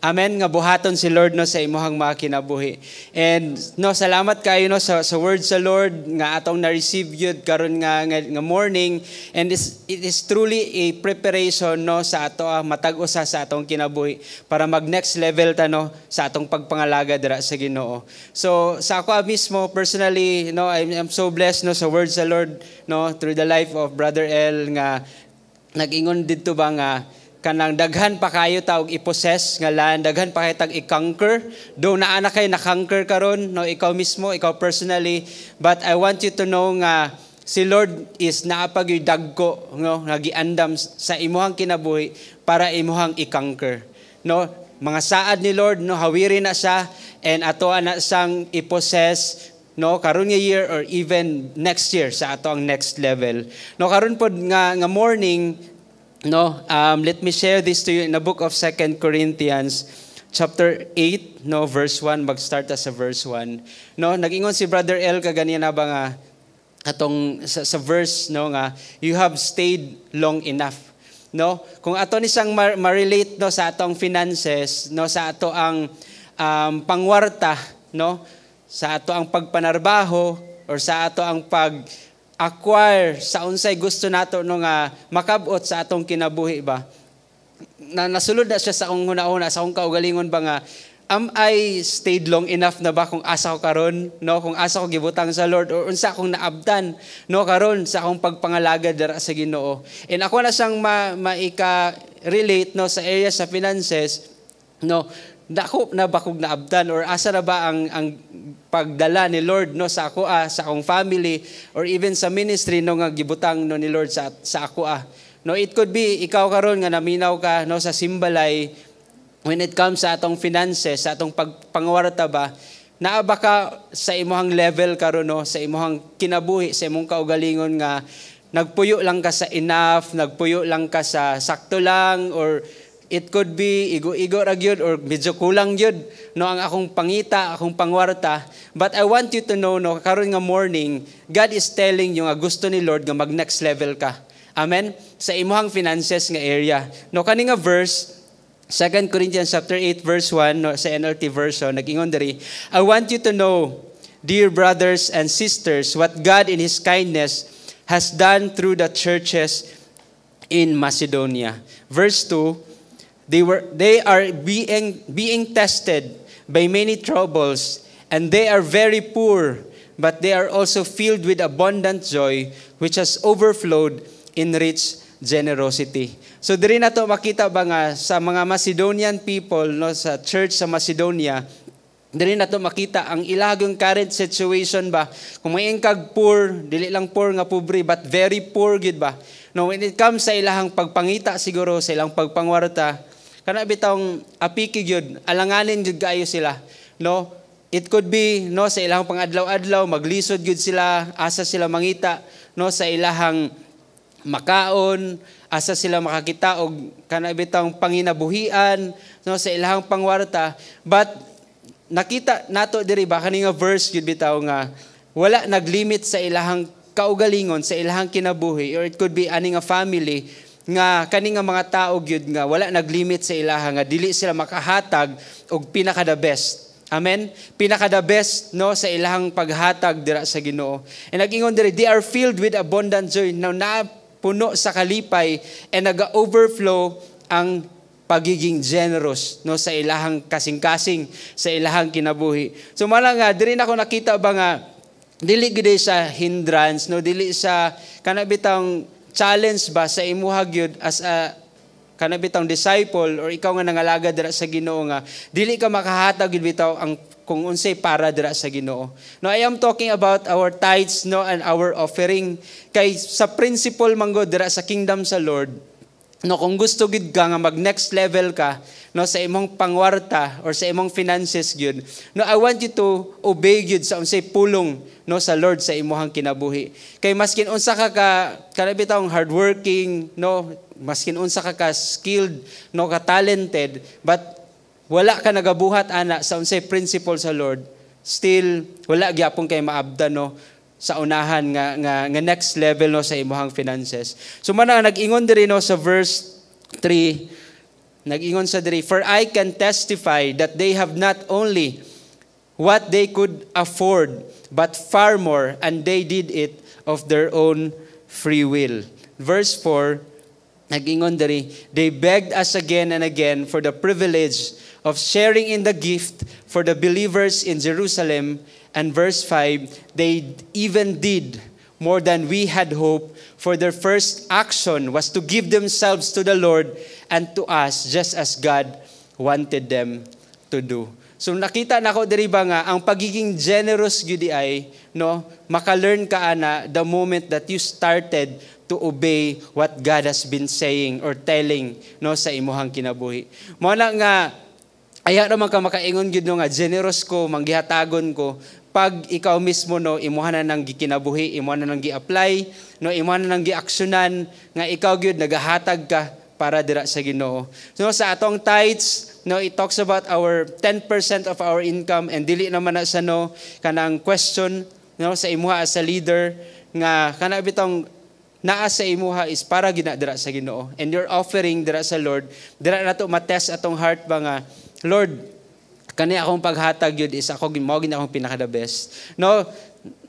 Amen, nga buhaton si Lord no, sa imong mga kinabuhi. And no, salamat kayo no, sa word sa Lord, nga atong na-receive yun karon nga morning. And it is truly a preparation no, sa ato matag-usa sa atong kinabuhi para mag next level ta no, sa atong pagpangalaga dira sa Ginoo. So sa ako mismo personally no, I'm so blessed no, sa word sa Lord no, through the life of Brother El nga nag-ingon didto ba nga kanang daghan pa kayo tawag i-possess nga land, daghan pa kayo tag i-conquer. Do naa na kayo na-conquer karon no, ikaw mismo, ikaw personally, but I want you to know nga si Lord is naapag yung dagko no, nagiandam sa imuhang kinabuhi para imuhang i-conquer. No, mga saad ni Lord no, hawiri na siya and ato na siyang i-possess no karon nga year or even next year sa ato ang next level. No karon pod nga morning no, let me share this to you in the book of 2 Corinthians chapter 8, no, verse 1, mag-start sa verse 1. No, nag-ingon si Brother El kagania na ba nga atong sa verse no nga you have stayed long enough. No, kung ato ni sang ma-relate no sa atong finances, no, sa ato ang pangwarta, no, sa ato ang pagpanarbaho or sa ato ang acquire sa unsay gusto nato no nga makabot sa atong kinabuhi ba na nasulod na siya sa akong una-una sa akong kaugalingon ba nga am I stayed long enough na ba kung asa ko karon no, kung asa ko gibutang sa Lord or unsa akong naabdan no karon sa akong pagpangalaga dira sa Ginoo. And ako na siyang maika-relate no sa area sa finances no, dako na ba kog naabdan or asa na ba ang pagdala ni Lord no sa ako sa akong family or even sa ministry no nga gibutang no ni Lord sa ako no, it could be ikaw karon nga naminaw ka no sa simbalay when it comes sa atong finances, sa atong pagpangwarta ba, naa ba ka sa imong level karon no, sa imong kinabuhi, sa imong kaugalingon nga nagpuyo lang ka sa enough, nagpuyo lang ka sa sakto lang, or it could be igo-igo ra gyud or medyo kulang gyud no ang akong pangita, akong pangwarta. But I want you to know no karon nga morning, God is telling you nga gusto ni Lord nga mag next level ka. Amen. Sa imong finances nga area. No kani nga verse 2 Corinthians chapter 8 verse 1 no, sa NLT version nag-ingon diri, I want you to know, dear brothers and sisters, what God in His kindness has done through the churches in Macedonia. Verse 2, They are being tested by many troubles, and they are very poor, but they are also filled with abundant joy, which has overflowed in rich generosity. So diri na to makita ba nga sa mga Macedonian people no, sa church sa Macedonia, dili na to makita ang ilahagong current situation ba. Kung may kag poor, dili lang poor nga pobre, but very poor gid ba. No, when it comes sa ilahang pagpangita siguro, sa ilang pagpangwarta, kana bitawng apiki gyud, alanganin gyud kaayo sila. No, it could be no sa ilahang pangadlaw-adlaw maglisod gyud sila, asa sila mangita no sa ilahang makaon, asa sila makakita og kana bitawng panginabuhian no sa ilahang pangwarta. But nakita nato diri ba kani nga verse gyud bitaw nga wala naglimit sa ilahang kaugalingon, sa ilahang kinabuhi, or it could be ani nga family nga kani nga mga tao gyud nga wala naglimit sa ilaha nga dili sila makahatag og pinaka the best. Amen. Pinaka the best no sa ilahang paghatag dira sa Ginoo. And nagingon diri, they are filled with abundant joy. Now na puno sa kalipay and naga-overflow ang pagiging generous no sa ilahang kasing-kasing, sa ilahang kinabuhi. So mala nga diri nako nakita ba nga dili gid sa hindrance no, dili sa kana bitang challenge ba sa imuha gyud as a kana bitang disciple or ikaw nga nangalagad dira sa Ginoo nga dili ka makahatag gyud bitaw ang kung unsay para dira sa Ginoo. No, I am talking about our tithes no and our offering kay sa principle manggo dira sa kingdom sa Lord. No, kung gusto gid ka nga mag next level ka no sa imong pangwarta or sa imong finances gyud, no I want you to obey gyud sa unsay pulong no sa Lord sa imong kinabuhi. Kay maskin unsa ka kana bitawng hardworking no, maskin unsa ka skilled no ka talented, but wala ka nagabuhat ana sa unsay principle sa Lord, still wala gyapon kay maabdan no sa unahan nga next level no sa imong finances. So man nag-ingon diri no sa verse 3, nag-ingon sa diri, for I can testify that they have not only what they could afford but far more, and they did it of their own free will. Verse 4, nag-ingon diri, they begged us again and again for the privilege of sharing in the gift for the believers in Jerusalem. And verse 5, they even did more than we had hoped, for their first action was to give themselves to the Lord and to us, just as God wanted them to do. So nakita nako diri ba nga ang pagiging generous gyud ay no, maka-learn ka ana the moment that you started to obey what God has been saying or telling no sa imuhang kinabuhi. Mao na nga aya naman ka makaingon gyud no nga generous ko, manggihatagon ko pag ikaw mismo no imuha na nang gikinabuhi, imuha na nang gi-apply, no imuha na nang gi-aksyonan nga ikaw gyud nagahatag ka para dira sa Ginoo. So sa atong tithes, no, it talks about our 10% of our income, and dili naman na sa no kanang question no sa imuha as a leader nga kana bitong naa sa imuha is para gina dira sa Ginoo, and your offering dira sa Lord, dira nato matest atong heart ba nga Lord, kani akong paghatag yun is ako gimawagin akong pinaka the best. No,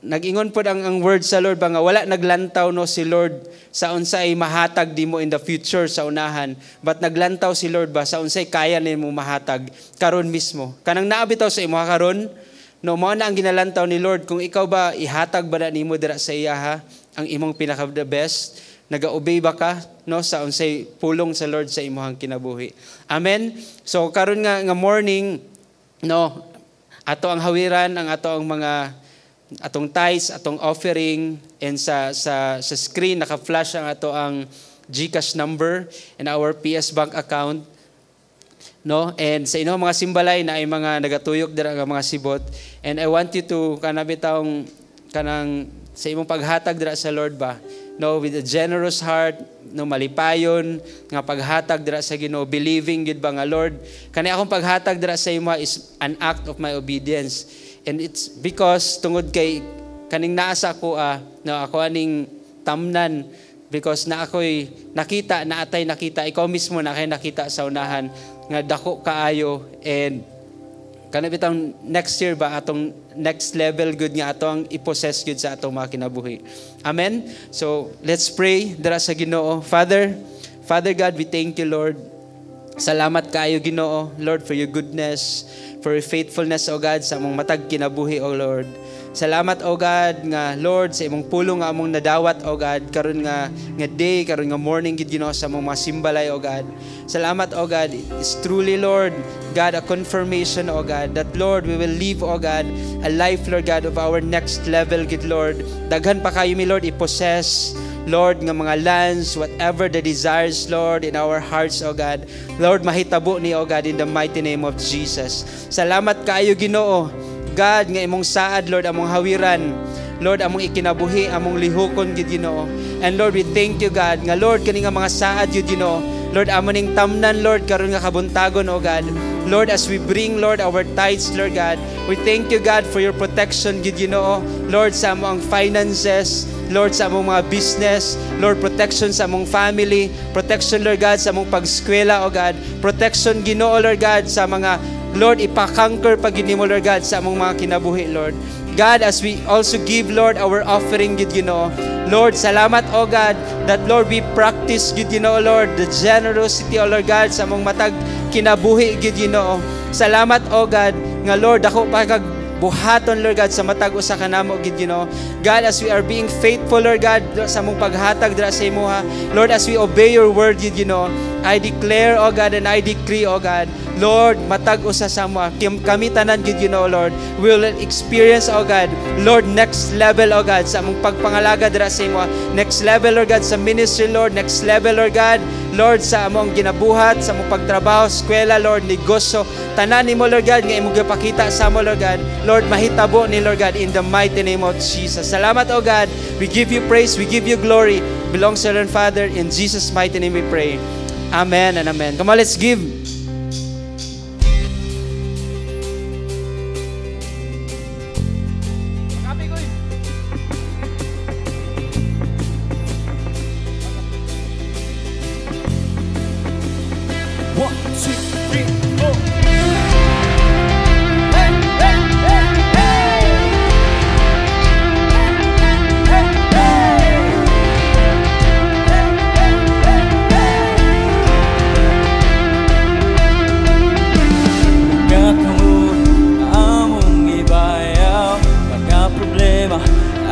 nag-ingon po ang word sa Lord ba nga wala naglantaw no si Lord sa unsay mahatag di mo in the future sa unahan, but naglantaw si Lord ba sa unsay kaya nimo mahatag karon mismo. Kanang naabitaw sa imuha karon, no mao na ang ginalantaw ni Lord kung ikaw ba ihatag ba na nimo dira sa iya ha ang imong pinaka the best. Naga-obey ba ka no sa unsay pulong sa Lord sa imong kinabuhi. Amen. So karon nga morning no, ato ang hawiran, ang ato ang mga atong tithes, atong offering, and sa screen naka-flash ang ato ang GCash number and our PS Bank account. No, and sa inyo mga simbalay na ay mga nagatuyok dira nga mga sibot, and I want you to kanabitawng kanang sa imong paghatag dira sa Lord ba, no, with a generous heart, no, malipayon nga paghatag dira sa Ginoo, believing gid ba nga Lord, kani akong paghatag dira sa imo is an act of my obedience, and it's because tungod kay kaning naasa ko no, ako aning tamnan, because na ako'y nakita ikaw mismo na kay nakita sa unahan nga dako kaayo, and kana bitang next year ba atong next level good nga atong i-possess good sa atong mga kinabuhi. Amen. So let's pray dira sa Ginoo. Father God, we thank you, Lord. Salamat kaayo Ginoo, Lord, for your goodness, for your faithfulness, O God, sa among matag kinabuhi, O Lord. Salamat, O God, nga Lord, sa imong pulong nga among nadawat, O God, karon nga day, karon nga morning, gid Ginoo, sa among mga simbalay, O God. Salamat, O God, it's truly, Lord, God, a confirmation, O God, that, Lord, we will live, O God, a life, Lord God, of our next level, gid Lord. Daghan pa kayo mi, Lord, i-possess, Lord, nga mga lands, whatever the desires, Lord, in our hearts, O God. Lord, mahitabo ni, O God, in the mighty name of Jesus. Salamat kaayo, Ginoo, God, nga imong saad, Lord, among hawiran, Lord, among ikinabuhi, among lihokon, gid Ginoo. And Lord, we thank you, God, nga Lord, kani nga mga saad, gid Ginoo, Lord, amo ning tamnan, Lord, karon nga kabuntagon, O God. Lord, as we bring, Lord, our tithes, Lord God, we thank you, God, for your protection, gid Ginoo. Lord, sa among finances, Lord, sa among mga business, Lord, protection sa among family, protection, Lord God, sa among pag-eskwela, O God, protection, Ginoo, Lord God, sa mga, Lord, ipa-conquer pag mo, Lord God, sa among mga kinabuhi, Lord. God, as we also give, Lord, our offering, gid Ginoo. Lord, salamat, O God, that, Lord, we practice, gid Ginoo, Lord, the generosity, O Lord God, sa among matag kinabuhi, gid Ginoo. Salamat, O God, nga Lord, ako pa kag buhaton, Lord God, sa matag usa ka namo, gid Ginoo. God, as we are being faithful, Lord God, sa among paghatag dira sa imuha, Lord, as we obey your word, gid Ginoo, I declare, O God, and I decree, O God, Lord, matag usa sa mo, kami tanan, gid Ginoo, Lord, we will experience, O God, Lord, next level, O God, sa among pagpangalaga dira sa imuha, next level, Lord God, sa ministry, Lord, next level, Lord God, Lord, sa among ginabuhat, sa among pagtrabaho, eskwela, Lord, negosyo, tanan nimo, Lord God, nga imong gipakita sa mo, Lord God, Lord, mahitabo ni, Lord God, in the mighty name of Jesus. Salamat, O God, we give you praise, we give you glory, belongs to our Father, in Jesus' mighty name we pray. Amen and amen. Come on, let's give. One, two, three, four.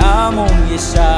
Among isaya